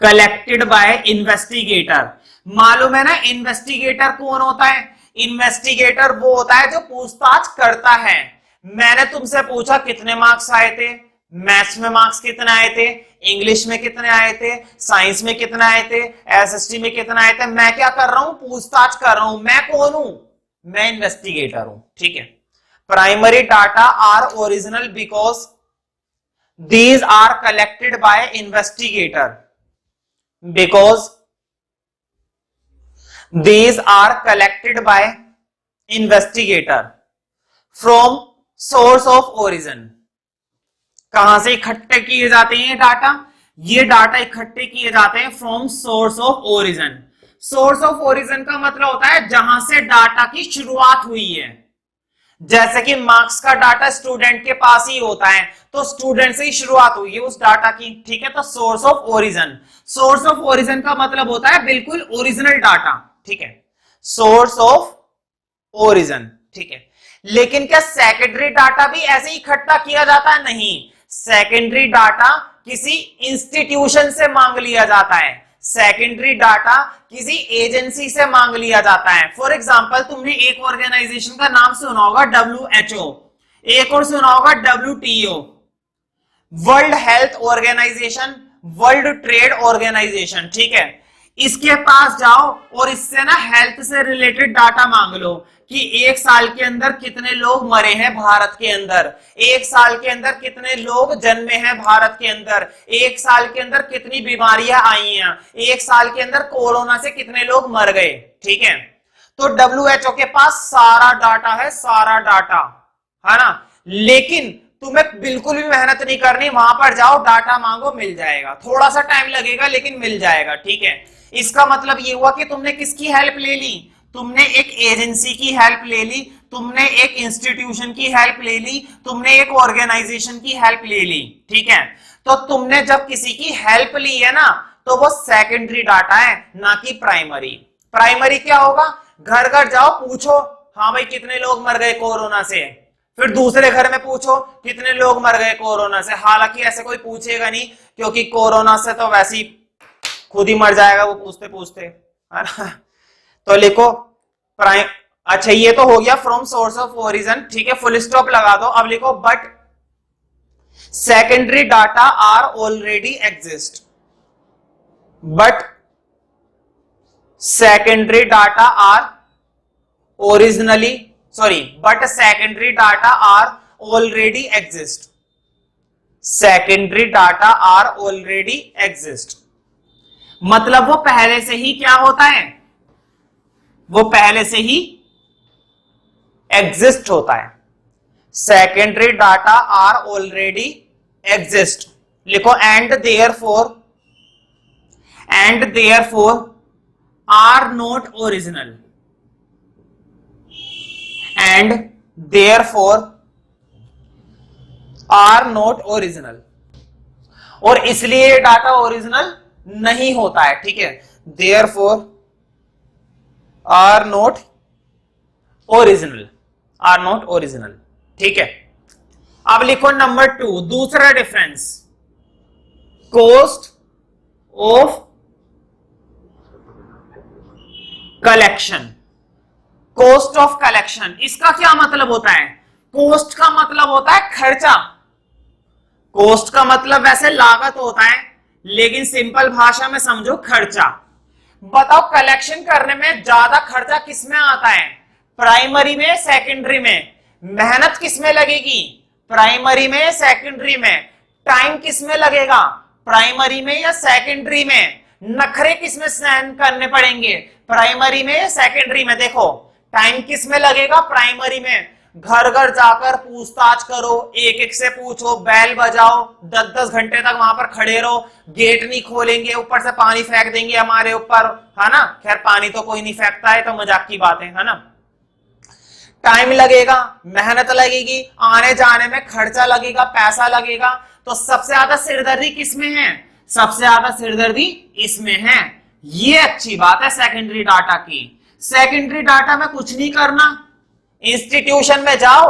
collected by investigator. मालूम है ना इन्वेस्टिगेटर कौन होता है? इन्वेस्टिगेटर वो होता है जो पूछताछ करता है। मैंने तुमसे पूछा कितने मार्क्स आए थे, मैथ्स में मार्क्स कितने आए थे, इंग्लिश में कितने आए थे, साइंस में कितने आए थे, एसएसटी में कितने आए थे। मैं क्या कर रहा हूं? पूछताछ कर रहा हूं। मैं कौन हूं? मैं इन्वेस्टिगेटर हूं, ठीक है। Primary data are original because these are collected by investigator, because these are collected by investigator from source of origin। कहां से इकट्ठे किए जाते हैं डाटा? ये डाटा इकट्ठे किए जाते हैं from source of origin. Source of origin का मतलब होता है जहां से डाटा की शुरुआत हुई है। जैसे कि मार्क्स का डाटा स्टूडेंट के पास ही होता है, तो स्टूडेंट से ही शुरुआत हुई है उस डाटा की, ठीक है। तो source of origin, source of origin का मतलब होता है बिल्कुल ओरिजिनल डाटा, ठीक है, सोर्स ऑफ ओरिजिन, ठीक है। लेकिन क्या सेकेंडरी डाटा भी ऐसे ही इकट्ठा किया जाता है? नहीं, सेकेंडरी डाटा किसी इंस्टीट्यूशन से मांग लिया जाता है, सेकेंडरी डाटा किसी एजेंसी से मांग लिया जाता है। फॉर एग्जांपल, तुमने एक ऑर्गेनाइजेशन का नाम सुना होगा WHO, एक और सुना होगा WTO, world health organisation, world trade organisation, ठीक है। इसके पास जाओ और इससे ना हेल्थ से रिलेटेड डाटा मांग लो कि एक साल के अंदर कितने लोग मरे हैं भारत के अंदर, एक साल के अंदर कितने लोग जन्मे हैं भारत के अंदर, एक साल के अंदर कितनी बीमारियां आई हैं, एक साल के अंदर कोरोना से कितने लोग मर गए, ठीक है। तो WHO के पास सारा डाटा है, सारा डाटा है ना। लेकिन तुम्हें बिल्कुल भी मेहनत नहीं करनी, वहां पर जाओ डाटा मांगो, मिल जाएगा। थोड़ा सा टाइम लगेगा लेकिन मिल जाएगा, ठीक है। इसका मतलब ये हुआ कि तुमने किसकी हेल्प ले ली? तुमने एक एजेंसी की हेल्प ले ली, तुमने एक इंस्टीट्यूशन की हेल्प ले ली, तुमने एक ऑर्गेनाइजेशन की हेल्प ले ली, ठीक है। तो तुमने जब किसी की हेल्प ली है ना, तो वो सेकेंडरी डाटा है, ना कि प्राइमरी। प्राइमरी क्या होगा? घर घर जाओ, पूछो, हाँ भाई कितने लोग मर गए कोरोना से, फिर दूसरे घर में पूछो कितने लोग मर गए कोरोना से। हालांकि ऐसे कोई पूछेगा नहीं, क्योंकि कोरोना से तो वैसे ही खुद ही मर जाएगा वो पूछते पूछते, है ना। तो लिखो प्राइम, अच्छा ये तो हो गया फ्रॉम सोर्स ऑफ ओरिजिन, ठीक है, फुल स्टॉप लगा दो। अब लिखो but secondary data are already exist, but secondary data are originally, sorry, but secondary data are already exist, secondary data are already exist. मतलब वो पहले से ही क्या होता है? वो पहले से ही एग्जिस्ट होता है। Secondary data are already exist. लिखो and therefore are not original, and therefore are not original. और इसलिए ये डाटा ओरिजिनल नहीं होता है, ठीक है। Therefore are not original, are not original, ठीक है। अब लिखो नंबर 2, दूसरा difference, cost of collection. Cost of collection, इसका क्या मतलब होता है? कॉस्ट का मतलब होता है खर्चा। कॉस्ट का मतलब वैसे लागत होता है, लेकिन सिंपल भाषा में समझो खर्चा। बताओ कलेक्शन करने में ज्यादा खर्चा किसमें आता है? प्राइमरी में, सेकेंडरी में? मेहनत किसमें लगेगी? प्राइमरी में, सेकेंडरी में? टाइम किसमें लगेगा? प्राइमरी में या सेकेंडरी में? नखरे किसमें सहन करने पड़ेंगे? प्राइमरी में, सेकेंडरी में? देखो टाइम किसमें लगेगा? प्राइमरी में। घर घर जाकर पूछताछ करो, एक एक से पूछो, बैल बजाओ, 10-10 घंटे तक वहां पर खड़े रहो, गेट नहीं खोलेंगे, ऊपर से पानी फेंक देंगे हमारे ऊपर, है ना। खैर पानी तो कोई नहीं फेंकता है, तो मजाक की बात है ना। टाइम लगेगा, मेहनत लगेगी, आने जाने में खर्चा लगेगा, पैसा लगेगा। तो सबसे ज्यादा सिरदर्दी किसमें है? सबसे ज्यादा सिरदर्दी इसमें है। ये अच्छी बात है सेकेंडरी डाटा की। सेकेंडरी डाटा में कुछ नहीं करना, इंस्टीट्यूशन में जाओ,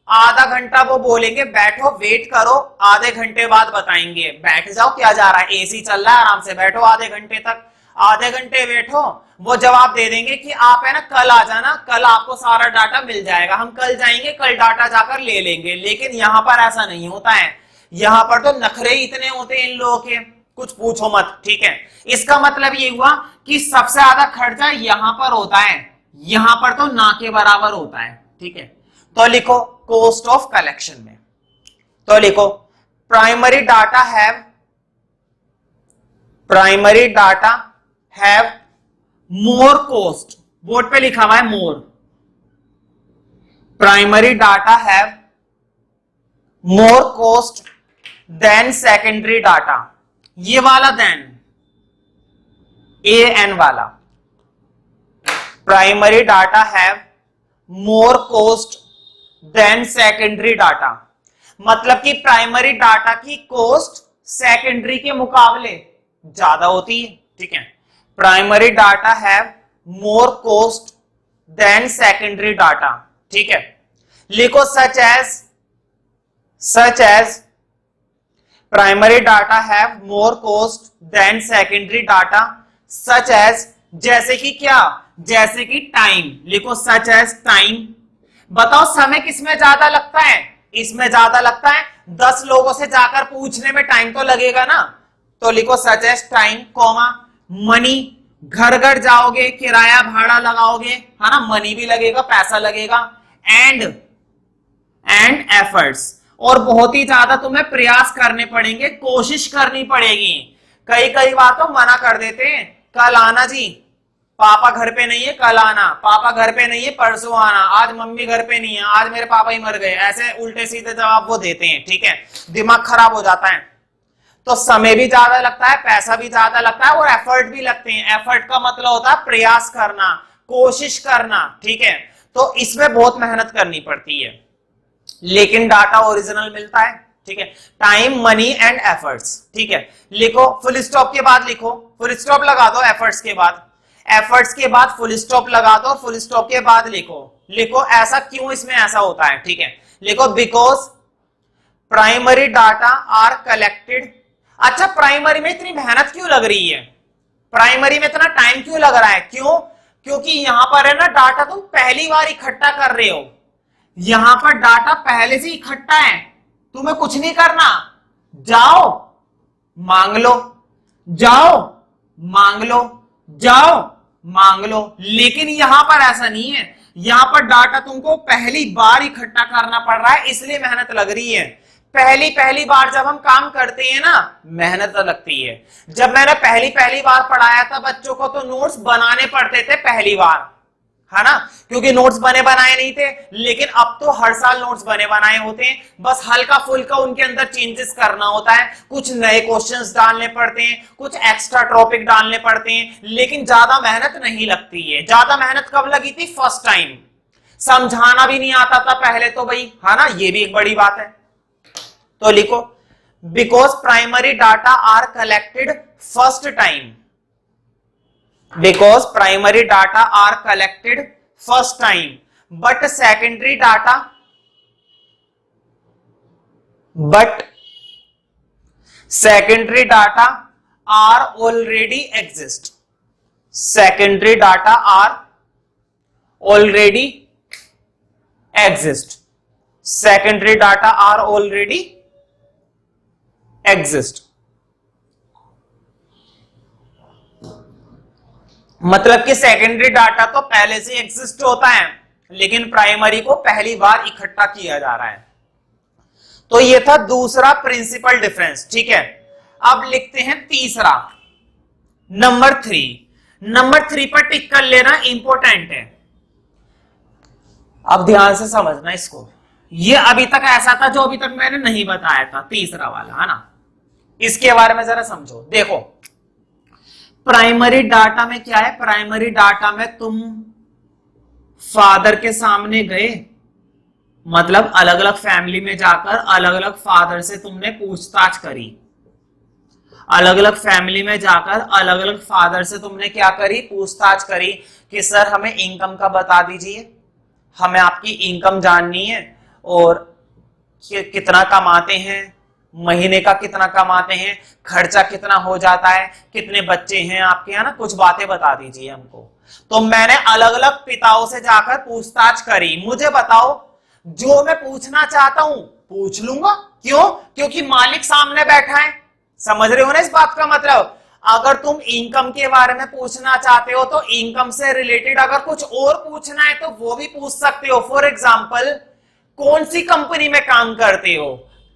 आधा घंटा वो बोलेंगे बैठो वेट करो, आधे घंटे बाद बताएंगे, बैठ जाओ, क्या जा रहा है, एसी चल रहा है, आराम से बैठो आधे घंटे तक। आधे घंटे बैठो, वो जवाब दे देंगे कि आप है ना कल आ जाना, कल आपको सारा डाटा मिल जाएगा, हम कल जाएंगे, कल डाटा जाकर ले लेंगे। लेकिन यहां पर ऐसा नहीं होता है, यहां पर तो नखरे इतने होते हैं इन लोगों के, कुछ पूछो मत, ठीक है। इसका मतलब ये हुआ कि सबसे ज्यादा खर्चा यहां पर होता है, यहां पर तो ना के बराबर होता है, ठीक है। तो लिखो कॉस्ट ऑफ कलेक्शन में, तो लिखो primary data have more cost, board पे लिखा हुआ है more, primary data have more cost than secondary data, ये वाला देन एन वाला, primary data have more cost than secondary data, मतलब कि प्राइमरी डाटा की कॉस्ट सेकेंडरी के मुकाबले ज्यादा होती है, ठीक है। Primary data have more cost than secondary data, ठीक है। लिखो such as primary data have more cost than secondary data, such as जैसे कि क्या, जैसे कि टाइम, लिखो सच एज टाइम। बताओ समय किसमें ज्यादा लगता है, इसमें ज्यादा लगता है, 10 लोगों से जाकर पूछने में टाइम तो लगेगा ना, तो लिखो such as time, comma money, घर घर जाओगे किराया भाड़ा लगाओगे, है ना, मनी भी लगेगा, पैसा लगेगा, एंड एफर्ट्स, और बहुत ही ज्यादा तुम्हें प्रयास करने पड़ेंगे, कोशिश करनी पड़ेगी। कई बार तो मना कर देते हैं, कल आना जी, पापा घर पे नहीं है, कल आना, पापा घर पे नहीं है, परसों आना, आज मम्मी घर पे नहीं है, आज मेरे पापा ही मर गए, ऐसे उल्टे सीधे जवाब वो देते हैं, ठीक है, दिमाग खराब हो जाता है। तो समय भी ज्यादा लगता है, पैसा भी ज्यादा लगता है, और एफर्ट भी लगते हैं। एफर्ट का मतलब होता है प्रयास करना, कोशिश करना, ठीक है। तो इसमें बहुत मेहनत करनी पड़ती है, लेकिन डाटा ओरिजिनल मिलता है, ठीक है। टाइम, मनी एंड एफर्ट्स, ठीक है। लिखो फुल स्टॉप के बाद, लिखो फुल स्टॉप लगा दो एफर्ट्स के बाद, एफर्ट्स के बाद फुल स्टॉप लगा दो, फुल स्टॉप के बाद लिखो ऐसा क्यों इसमें ऐसा होता है, ठीक है। लिखो because primary data are collected. अच्छा, प्राइमरी में इतनी मेहनत क्यों लग रही है, प्राइमरी में इतना टाइम क्यों लग रहा है, क्यों, क्योंकि यहां पर है ना डाटा तुम पहली बार इकट्ठा कर रहे हो, यहां पर डाटा पहले से इकट्ठा है, तुम्हें कुछ नहीं करना, जाओ मांग लो, जाओ मांग लो, जाओ मांग लो। लेकिन यहां पर ऐसा नहीं है, यहां पर डाटा तुमको पहली बार इकट्ठा करना पड़ रहा है, इसलिए मेहनत लग रही है। पहली बार जब हम काम करते हैं ना, मेहनत लगती है। जब मैंने पहली बार पढ़ाया था बच्चों को, तो नोट्स बनाने पड़ते थे पहली बार, है ना, क्योंकि नोट्स बने बनाए नहीं थे। लेकिन अब तो हर साल नोट्स बने बनाए होते हैं, बस हल्का फुल्का उनके अंदर चेंजेस करना होता है, कुछ नए क्वेश्चंस डालने पड़ते हैं, कुछ एक्स्ट्रा टॉपिक डालने पड़ते हैं, लेकिन ज्यादा मेहनत नहीं लगती है। ज्यादा मेहनत कब लगी थी, फर्स्ट टाइम, समझाना भी नहीं आता था पहले तो भाई, है ना, ये भी एक बड़ी बात है। तो लिखो because primary data are collected first time, because primary data are collected first time but secondary data are already exist, secondary data are already exist, secondary data are already exist, मतलब कि सेकेंडरी डाटा तो पहले से exist होता है, लेकिन primary को पहली बार इकट्ठा किया जा रहा है। तो ये था दूसरा प्रिंसिपल डिफरेंस, ठीक है। अब लिखते हैं तीसरा, नंबर 3। नंबर 3 पर टिक कर लेना, इंपॉर्टेंट है। अब ध्यान से समझना इसको, ये अभी तक ऐसा था जो अभी तक मैंने नहीं बताया था, तीसरा वाला, है ना, इसके बारे में जरा समझो। देखो प्राइमरी डाटा में क्या है, प्राइमरी डाटा में तुम फादर के सामने गए, मतलब अलग अलग फैमिली में जाकर अलग अलग फादर से तुमने पूछताछ करी, अलग अलग फैमिली में जाकर अलग अलग फादर से तुमने क्या करी, पूछताछ करी कि सर हमें इनकम का बता दीजिए, हमें आपकी इनकम जाननी है, और कितना कमाते हैं, महीने का कितना कमाते हैं, खर्चा कितना हो जाता है, कितने बच्चे हैं आपके, है ना, कुछ बातें बता दीजिए हमको। तो मैंने अलग अलग पिताओं से जाकर पूछताछ करी, मुझे बताओ जो मैं पूछना चाहता हूं पूछ लूंगा, क्यों, क्योंकि मालिक सामने बैठा है। समझ रहे हो ना इस बात का मतलब, अगर तुम इनकम के बारे में पूछना चाहते हो तो इनकम से रिलेटेड अगर कुछ और पूछना है तो वो भी पूछ सकते हो। फॉर एग्जाम्पल, कौन सी कंपनी में काम करते हो,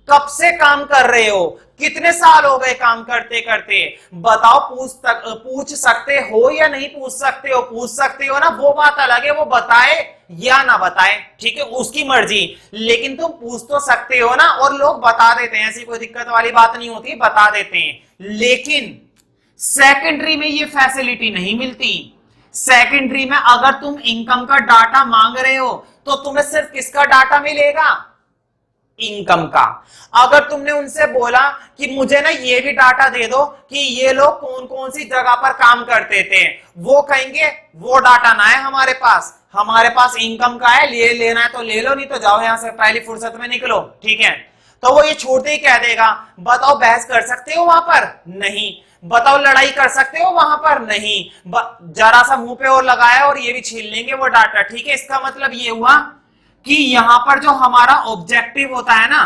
कब से काम कर रहे हो, कितने साल हो गए काम करते करते, बताओ। पूछ सकते हो या नहीं पूछ सकते हो? पूछ सकते हो ना, वो बात अलग है, वो बताए या ना बताए, ठीक है, उसकी मर्जी। लेकिन तुम पूछ तो सकते हो ना, और लोग बता देते हैं, ऐसी कोई दिक्कत वाली बात नहीं होती, बता देते हैं। लेकिन सेकेंडरी में ये फैसिलिटी नहीं मिलती। सेकेंडरी में अगर तुम इनकम का डाटा मांग रहे हो तो तुम्हें सिर्फ किसका डाटा मिलेगा? इनकम का। अगर तुमने उनसे बोला कि मुझे ना ये भी डाटा दे दो कि ये लोग कौन कौन सी जगह पर काम करते थे, वो कहेंगे वो डाटा ना है हमारे पास इनकम का है, लेना है तो ले लो, नहीं तो जाओ यहां से, पहली फुर्सत में निकलो, ठीक है। तो वो ये छोड़ते ही कह देगा, बताओ बहस कर सकते हो वहां पर? नहीं। बताओ लड़ाई कर सकते हो वहां पर? नहीं। जरा सा मुंह पे और लगाया और ये भी छीन लेंगे वो डाटा, ठीक है। इसका मतलब ये हुआ कि यहां पर जो हमारा ऑब्जेक्टिव होता है ना,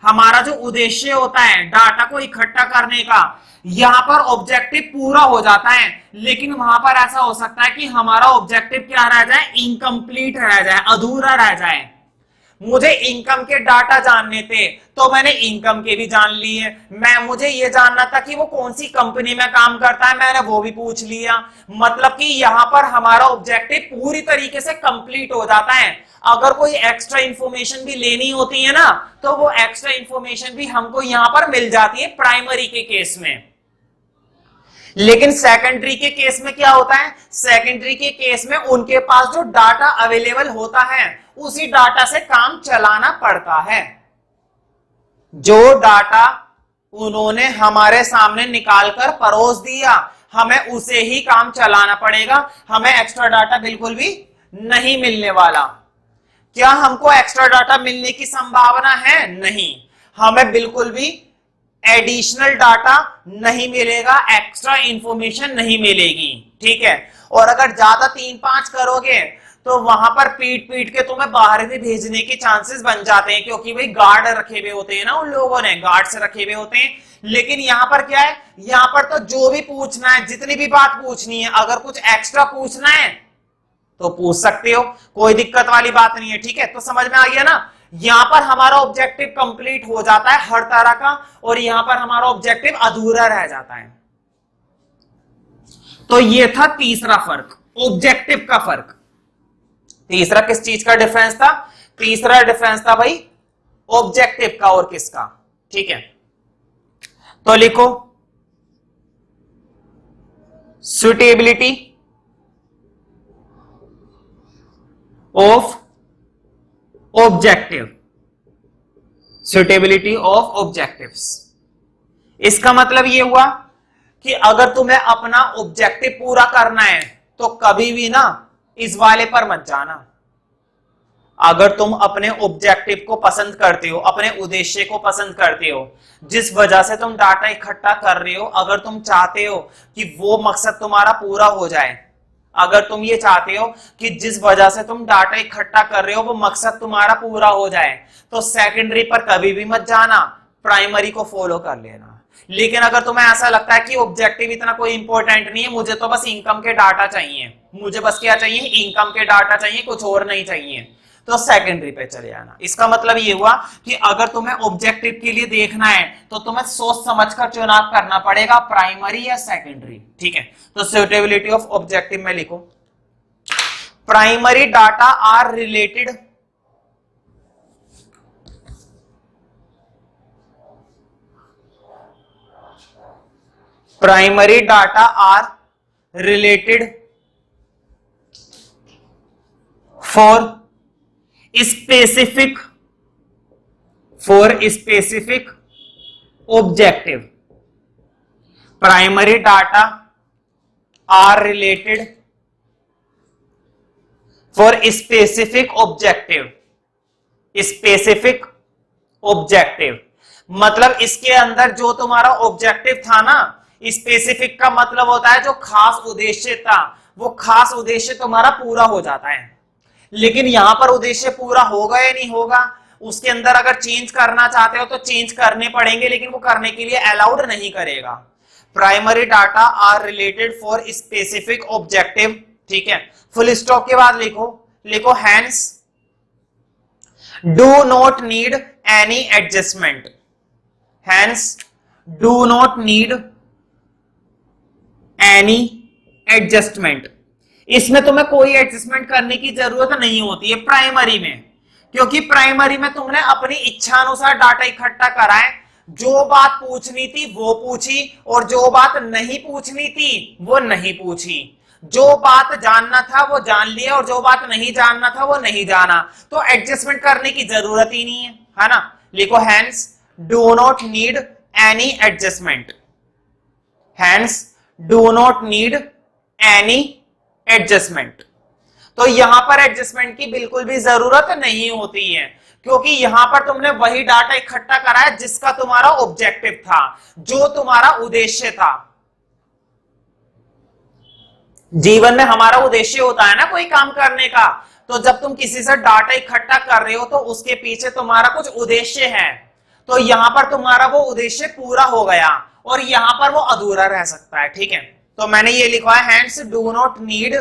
हमारा जो उद्देश्य होता है डाटा को इकट्ठा करने का, यहां पर ऑब्जेक्टिव पूरा हो जाता है। लेकिन वहां पर ऐसा हो सकता है कि हमारा ऑब्जेक्टिव क्या रह जाए? इनकम्प्लीट रह जाए, अधूरा रह जाए। मुझे इनकम के डाटा जानने थे तो मैंने इनकम के भी जान लिए, मुझे ये जानना था कि वो कौन सी कंपनी में काम करता है, मैंने वो भी पूछ लिया। मतलब कि यहां पर हमारा ऑब्जेक्टिव पूरी तरीके से कंप्लीट हो जाता है। अगर कोई एक्स्ट्रा इंफॉर्मेशन भी लेनी होती है ना, तो वो एक्स्ट्रा इंफॉर्मेशन भी हमको यहां पर मिल जाती है प्राइमरी के केस में। लेकिन सेकेंडरी के केस में क्या होता है? सेकेंडरी के केस में उनके पास जो डाटा अवेलेबल होता है उसी डाटा से काम चलाना पड़ता है। जो डाटा उन्होंने हमारे सामने निकालकर परोस दिया, हमें उसे ही काम चलाना पड़ेगा, हमें एक्स्ट्रा डाटा बिल्कुल भी नहीं मिलने वाला। क्या हमको एक्स्ट्रा डाटा मिलने की संभावना है? नहीं, हमें बिल्कुल भी एडिशनल डाटा नहीं मिलेगा, एक्स्ट्रा इंफॉर्मेशन नहीं मिलेगी, ठीक है। और अगर ज्यादा 3-5 करोगे तो वहां पर पीट पीट के तुम्हें बाहर भी भेजने के चांसेस बन जाते हैं, क्योंकि भाई गार्ड रखे हुए होते हैं ना, उन लोगों ने गार्ड से रखे हुए होते हैं। लेकिन यहां पर क्या है? यहां पर तो जो भी पूछना है, जितनी भी बात पूछनी है, अगर कुछ एक्स्ट्रा पूछना है तो पूछ सकते हो, कोई दिक्कत वाली बात नहीं है, ठीक है। तो समझ में आ गया ना, यहां पर हमारा ऑब्जेक्टिव कंप्लीट हो जाता है हर तरह का, और यहां पर हमारा ऑब्जेक्टिव अधूरा रह जाता है। तो ये था तीसरा फर्क, ऑब्जेक्टिव का फर्क। तीसरा किस चीज का डिफरेंस था? तीसरा डिफरेंस था भाई ऑब्जेक्टिव का, और किसका? ठीक है, तो लिखो suitability of objective, suitability of objectives. इसका मतलब यह हुआ कि अगर तुम्हें अपना ऑब्जेक्टिव पूरा करना है तो कभी भी ना इस वाले पर मत जाना। अगर तुम अपने ऑब्जेक्टिव को पसंद करते हो, अपने उद्देश्य को पसंद करते हो, जिस वजह से तुम डाटा इकट्ठा कर रहे हो, अगर तुम चाहते हो कि वो मकसद तुम्हारा पूरा हो जाए, अगर तुम ये चाहते हो कि जिस वजह से तुम डाटा इकट्ठा कर रहे हो वो मकसद तुम्हारा पूरा हो जाए, तो सेकेंडरी पर कभी भी मत जाना, प्राइमरी को फॉलो कर लेना। लेकिन अगर तुम्हें ऐसा लगता है कि ऑब्जेक्टिव इतना कोई इंपॉर्टेंट नहीं है, मुझे तो बस इनकम के डाटा चाहिए, मुझे बस क्या चाहिए? इनकम के डाटा चाहिए, कुछ और नहीं चाहिए, तो सेकेंडरी पे चले जाना। इसका मतलब ये हुआ कि अगर तुम्हें ऑब्जेक्टिव के लिए देखना है तो तुम्हें सोच समझकर चुनाव करना पड़ेगा, प्राइमरी या सेकेंडरी, ठीक है। तो सुटेबिलिटी ऑफ ऑब्जेक्टिव में लिखो, primary data are related primary data are related for specific objective. Primary data are related for specific objective. मतलब इसके अंदर जो तुम्हारा ऑब्जेक्टिव था ना, स्पेसिफिक का मतलब होता है जो खास उद्देश्य था, वो खास उद्देश्य तुम्हारा पूरा हो जाता है। लेकिन यहां पर उद्देश्य पूरा होगा या नहीं होगा, उसके अंदर अगर चेंज करना चाहते हो तो चेंज करने पड़ेंगे, लेकिन वो करने के लिए अलाउड नहीं करेगा। Primary data are related for specific objective, ठीक है। फुल स्टॉप के बाद लिखो hence do not need any adjustment, hence do not need any adjustment. इसमें तुम्हें कोई एडजस्टमेंट करने की जरूरत नहीं होती है प्राइमरी में, क्योंकि प्राइमरी में तुमने अपनी इच्छा अनुसार डाटा इकट्ठा करा है। जो बात पूछनी थी वो पूछी और जो बात नहीं पूछनी थी वो नहीं पूछी। जो बात जानना था वो जान लिया और जो बात नहीं जानना था वो नहीं जाना। तो एडजस्टमेंट करने की जरूरत ही नहीं है ना। लिखो hence do not need any adjustment, hence do not need any adjustment. तो यहां पर एडजस्टमेंट की बिल्कुल भी जरूरत नहीं होती है, क्योंकि यहां पर तुमने वही डाटा इकट्ठा करा है जिसका तुम्हारा ऑब्जेक्टिव था, जो तुम्हारा उद्देश्य था। जीवन में हमारा उद्देश्य होता है ना कोई काम करने का, तो जब तुम किसी से डाटा इकट्ठा कर रहे हो तो उसके पीछे तुम्हारा कुछ उद्देश्य है। तो यहां पर तुम्हारा वो उद्देश्य पूरा हो गया और यहां पर वो अधूरा रह सकता है, ठीक है। तो मैंने ये लिखा है hence do not need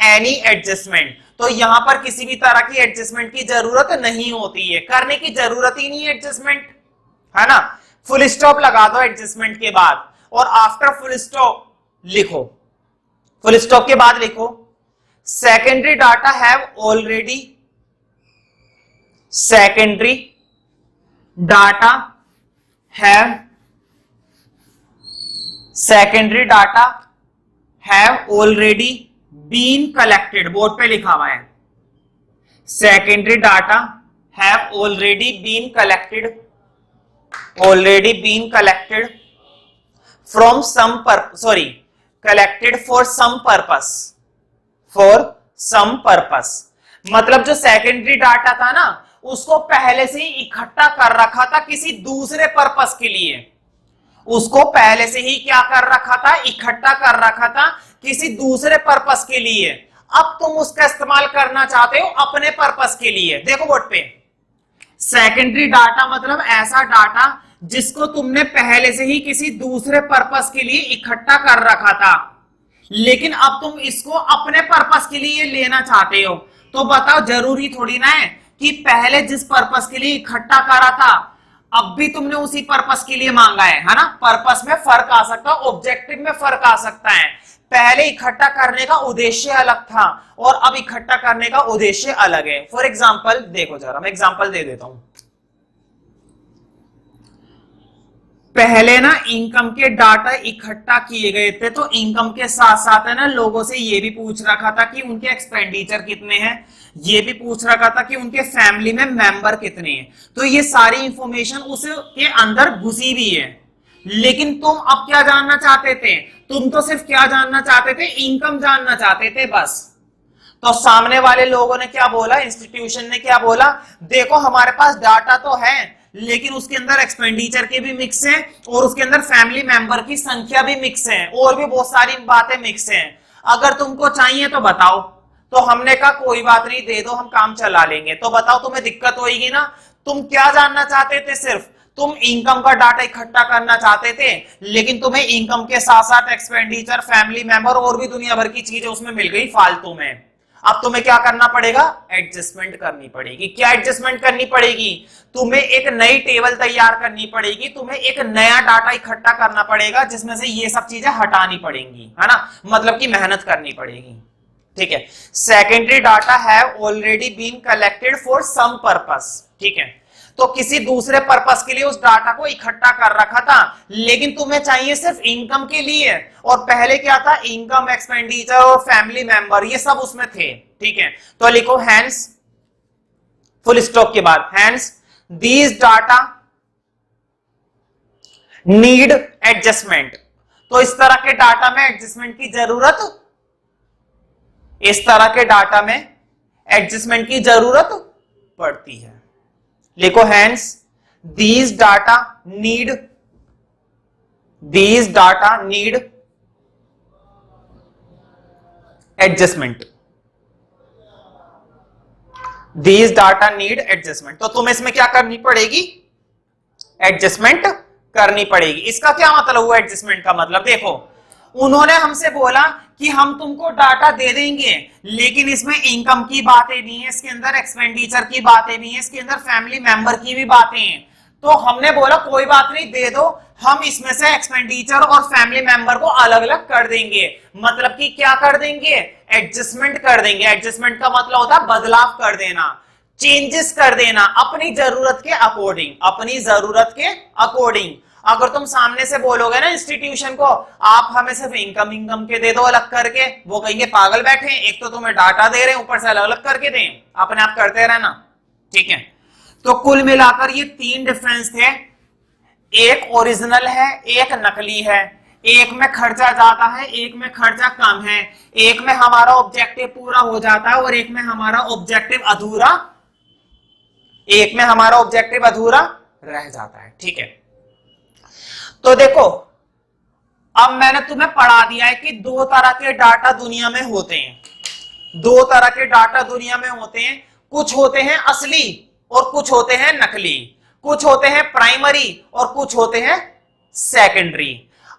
any adjustment. तो यहां पर किसी भी तरह की एडजस्टमेंट की जरूरत नहीं होती है, करने की जरूरत ही नहीं है एडजस्टमेंट, है ना। फुल स्टॉप लगा दो एडजस्टमेंट के बाद और आफ्टर फुल स्टॉप लिखो, फुल स्टॉप के बाद लिखो secondary data have already, secondary data have, secondary data have already been collected, board पे लिखा हुआ है secondary data have already been collected, already been collected from some sorry collected for some purpose, for some purpose. मतलब जो secondary data था ना उसको पहले से ही इकट्ठा कर रखा था किसी दूसरे पर्पस के लिए, उसको पहले से ही क्या कर रखा था, इकट्ठा कर रखा था किसी दूसरे पर्पस के लिए। अब तुम उसका इस्तेमाल करना चाहते हो अपने पर्पस के लिए। देखो बोर्ड पे सेकेंडरी डाटा मतलब ऐसा डाटा जिसको तुमने पहले से ही किसी दूसरे पर्पस के लिए इकट्ठा कर रखा था, लेकिन अब तुम इसको अपने पर्पस के लिए लेना चाहते हो। तो बताओ जरूरी थोड़ी ना है कि पहले जिस पर्पस के लिए इकट्ठा करा था अब भी तुमने उसी पर्पस के लिए मांगा है ना। पर्पस में फर्क आ सकता है, ऑब्जेक्टिव में फर्क आ सकता है। पहले इकट्ठा करने का उद्देश्य अलग था और अब इकट्ठा करने का उद्देश्य अलग है। फॉर एग्जाम्पल देखो जरा, मैं एग्जाम्पल दे देता हूं। पहले ना इनकम के डाटा इकट्ठा किए गए थे, तो इनकम के साथ साथ है ना लोगों से ये भी पूछ रखा था कि उनके एक्सपेंडिचर कितने हैं, ये भी पूछ रखा था कि उनके फैमिली में मेंबर कितने हैं। तो ये सारी इंफॉर्मेशन उसके अंदर घुसी भी है। लेकिन तुम अब क्या जानना चाहते थे, तुम तो सिर्फ क्या जानना चाहते थे, इनकम जानना चाहते थे बस। तो सामने वाले लोगों ने क्या बोला, इंस्टीट्यूशन ने क्या बोला, देखो हमारे पास डाटा तो है लेकिन उसके अंदर एक्सपेंडिचर के भी मिक्स हैं और उसके अंदर फैमिली मेंबर की संख्या भी मिक्स है और भी बहुत सारी बातें मिक्स हैं। अगर तुमको चाहिए तो बताओ। तो हमने कहा कोई बात नहीं, दे दो, हम काम चला लेंगे। तो बताओ तुम्हें दिक्कत होगी ना। तुम क्या जानना चाहते थे, सिर्फ तुम इनकम का डाटा इकट्ठा करना चाहते थे, लेकिन तुम्हें इनकम के साथ साथ एक्सपेंडिचर, फैमिली मेंबर और भी दुनिया भर की चीजें उसमें मिल गई फालतू में। अब तुम्हें क्या करना पड़ेगा, एडजस्टमेंट करनी पड़ेगी। क्या एडजस्टमेंट करनी पड़ेगी, तुम्हें एक नई टेबल तैयार करनी पड़ेगी, तुम्हें एक नया डाटा इकट्ठा करना पड़ेगा जिसमें से ये सब चीजें हटानी पड़ेंगी, है ना। मतलब कि मेहनत करनी पड़ेगी, ठीक है। Secondary data have already been collected for some purpose, ठीक है। तो किसी दूसरे पर्पस के लिए उस डाटा को इकट्ठा कर रखा था, लेकिन तुम्हें चाहिए सिर्फ इनकम के लिए। और पहले क्या था, इनकम, एक्सपेंडिचर और फैमिली मेंबर, ये सब उसमें थे, ठीक है। तो लिखो हैंस, फुल स्टॉप के बाद hence these data need adjustment. तो इस तरह के डाटा में एडजस्टमेंट की जरूरत, इस तरह के डाटा में एडजस्टमेंट की जरूरत पड़ती है। लिखो hence these data need, these data need adjustment, these data need adjustment. तो तुम्हें इसमें क्या करनी पड़ेगी, एडजस्टमेंट करनी पड़ेगी। इसका क्या मतलब हुआ एडजस्टमेंट का मतलब? देखो, उन्होंने हमसे बोला कि हम तुमको डाटा दे देंगे, लेकिन इसमें इनकम की बातें भी हैं, इसके अंदर एक्सपेंडिचर की बातें भी हैं, इसके अंदर फैमिली मेंबर की भी बातें हैं। तो हमने बोला कोई बात नहीं, दे दो, हम इसमें से एक्सपेंडिचर और फैमिली मेंबर को अलग अलग कर देंगे। मतलब कि क्या कर देंगे? एडजस्टमेंट कर देंगे। एडजस्टमेंट का मतलब होता है बदलाव कर देना, चेंजेस कर देना अपनी जरूरत के अकॉर्डिंग, अपनी जरूरत के अकॉर्डिंग। अगर तुम सामने से बोलोगे ना इंस्टीट्यूशन को, आप हमें सिर्फ इनकम के दे दो अलग करके, वो कहेंगे पागल बैठे हैं, एक तो तुम्हें डाटा दे रहे हैं ऊपर से अलग अलग करके दें, अपने आप करते रहना। ठीक है, तो कुल मिलाकर ये 3 डिफरेंस थे, एक ओरिजिनल है, एक नकली है, एक में खर्चा ज्यादा है, एक में खर्चा कम है, एक में हमारा ऑब्जेक्टिव पूरा हो जाता है और एक में हमारा ऑब्जेक्टिव अधूरा, एक में हमारा ऑब्जेक्टिव अधूरा रह जाता है। ठीक है, तो देखो अब मैंने तुम्हें पढ़ा दिया है कि 2 तरह के डाटा दुनिया में होते हैं। 2 तरह के डाटा दुनिया में होते हैं, कुछ होते हैं असली और कुछ होते हैं नकली, कुछ होते हैं प्राइमरी और कुछ होते हैं सेकेंडरी।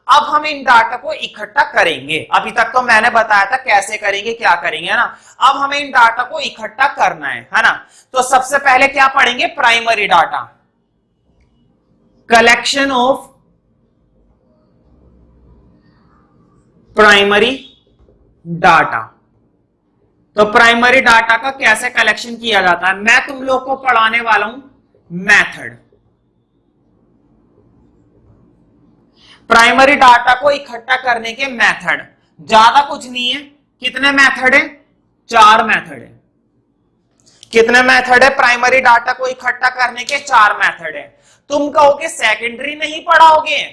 अब हम इन डाटा को इकट्ठा करेंगे। अभी तक तो मैंने बताया था कैसे करेंगे, क्या करेंगे, है ना। अब हमें इन डाटा को इकट्ठा करना है ना। तो सबसे पहले क्या पढ़ेंगे? Primary data, collection of primary data. तो प्राइमरी डाटा का कैसे कलेक्शन किया जाता है, मैं तुम लोग को पढ़ाने वाला हूं मेथड। प्राइमरी डाटा को इकट्ठा करने के मेथड ज्यादा कुछ नहीं है। कितने मेथड है? 4 मेथड है। कितने मेथड है प्राइमरी डाटा को इकट्ठा करने के? 4 मेथड है। तुम कहोगे सेकेंडरी नहीं पढ़ाओगे,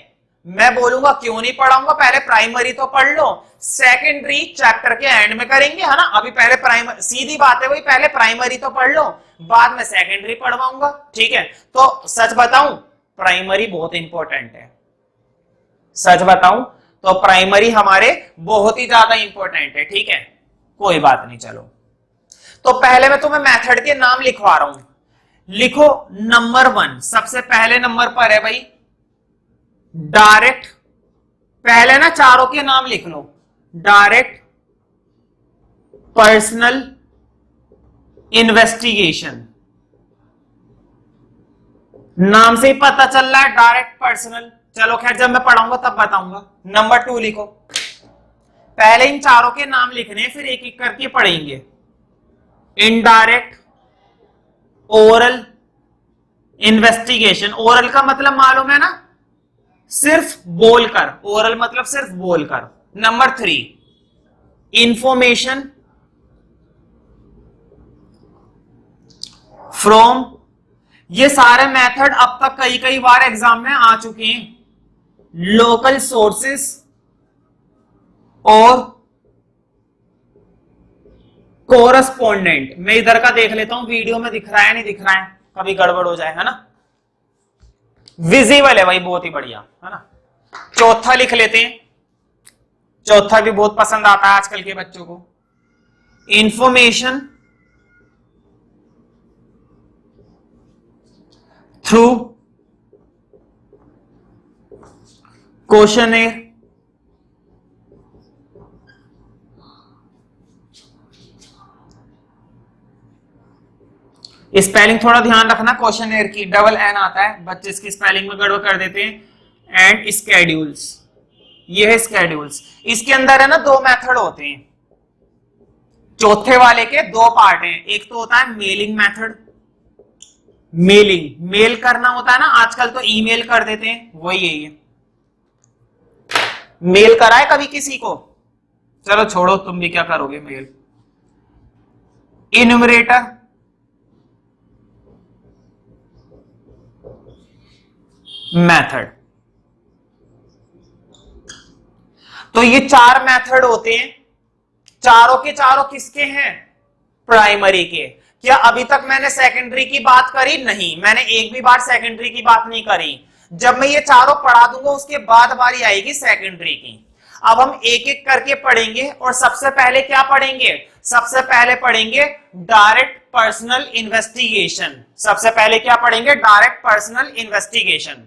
मैं बोलूंगा क्यों नहीं पढ़ाऊंगा, पहले प्राइमरी तो पढ़ लो, सेकेंडरी चैप्टर के एंड में करेंगे, है ना। अभी पहले प्राइमरी, सीधी बात है वही, पहले प्राइमरी तो पढ़ लो, बाद में सेकेंडरी पढ़वाऊंगा। ठीक है, तो सच बताऊं प्राइमरी बहुत इंपॉर्टेंट है। सच बताऊं तो प्राइमरी हमारे बहुत ही ज्यादा इंपॉर्टेंट है। ठीक है, कोई बात नहीं, चलो। तो पहले मैं तुम्हें मेथड के नाम लिखवा रहा हूं। लिखो नंबर 1, सबसे पहले नंबर पर है भाई डायरेक्ट। पहले ना चारों के नाम लिख लो, डायरेक्ट पर्सनल इन्वेस्टिगेशन। नाम से ही पता चल रहा है डायरेक्ट पर्सनल। चलो खैर, जब मैं पढ़ाऊंगा तब बताऊंगा। नंबर 2 लिखो, पहले इन चारों के नाम लिखने, फिर एक एक करके पढ़ेंगे। Indirect oral investigation. ओरल का मतलब मालूम है ना, सिर्फ बोलकर, ओरल मतलब सिर्फ बोलकर। Number 3 information from. ये सारे मेथड अब तक कई कई बार एग्जाम में आ चुके हैं। लोकल सोर्सेस और कोरस्पोंडेंट। मैं इधर का देख लेता हूं, वीडियो में दिख रहा है नहीं दिख रहा है, कभी गड़बड़ हो जाए, है ना। विजिबल है भाई, बहुत ही बढ़िया, है ना। चौथा लिख लेते हैं, चौथा भी बहुत पसंद आता है आजकल के बच्चों को। इंफॉर्मेशन थ्रू क्वेश्चनर स्पेलिंग थोड़ा ध्यान रखना, क्वेश्चनर की डबल एन आता है, बच्चे इसकी स्पेलिंग में गड़बड़ कर देते हैं। एंड स्केड्यूल्स, ये है स्केड्यूल्स। इसके अंदर है ना 2 मेथड होते हैं। चौथे वाले के 2 पार्ट हैं। एक तो होता है मेलिंग मेथड, मेलिंग, मेल करना होता है ना, आजकल तो ईमेल कर देते हैं, वही यही है। मेल कराए कभी किसी को? चलो छोड़ो, तुम भी क्या करोगे मेल। Enumerator, method. तो ये 4 मेथड होते हैं। चारों के चारों किसके हैं? प्राइमरी के। क्या अभी तक मैंने सेकेंडरी की बात करी? नहीं, मैंने एक भी बार सेकेंडरी की बात नहीं करी। जब मैं ये चारों पढ़ा दूंगा उसके बाद बारी आएगी सेकेंडरी की। अब हम एक एक करके पढ़ेंगे और सबसे पहले क्या पढ़ेंगे? सबसे पहले पढ़ेंगे डायरेक्ट पर्सनल इन्वेस्टिगेशन। सबसे पहले क्या पढ़ेंगे? Direct personal investigation.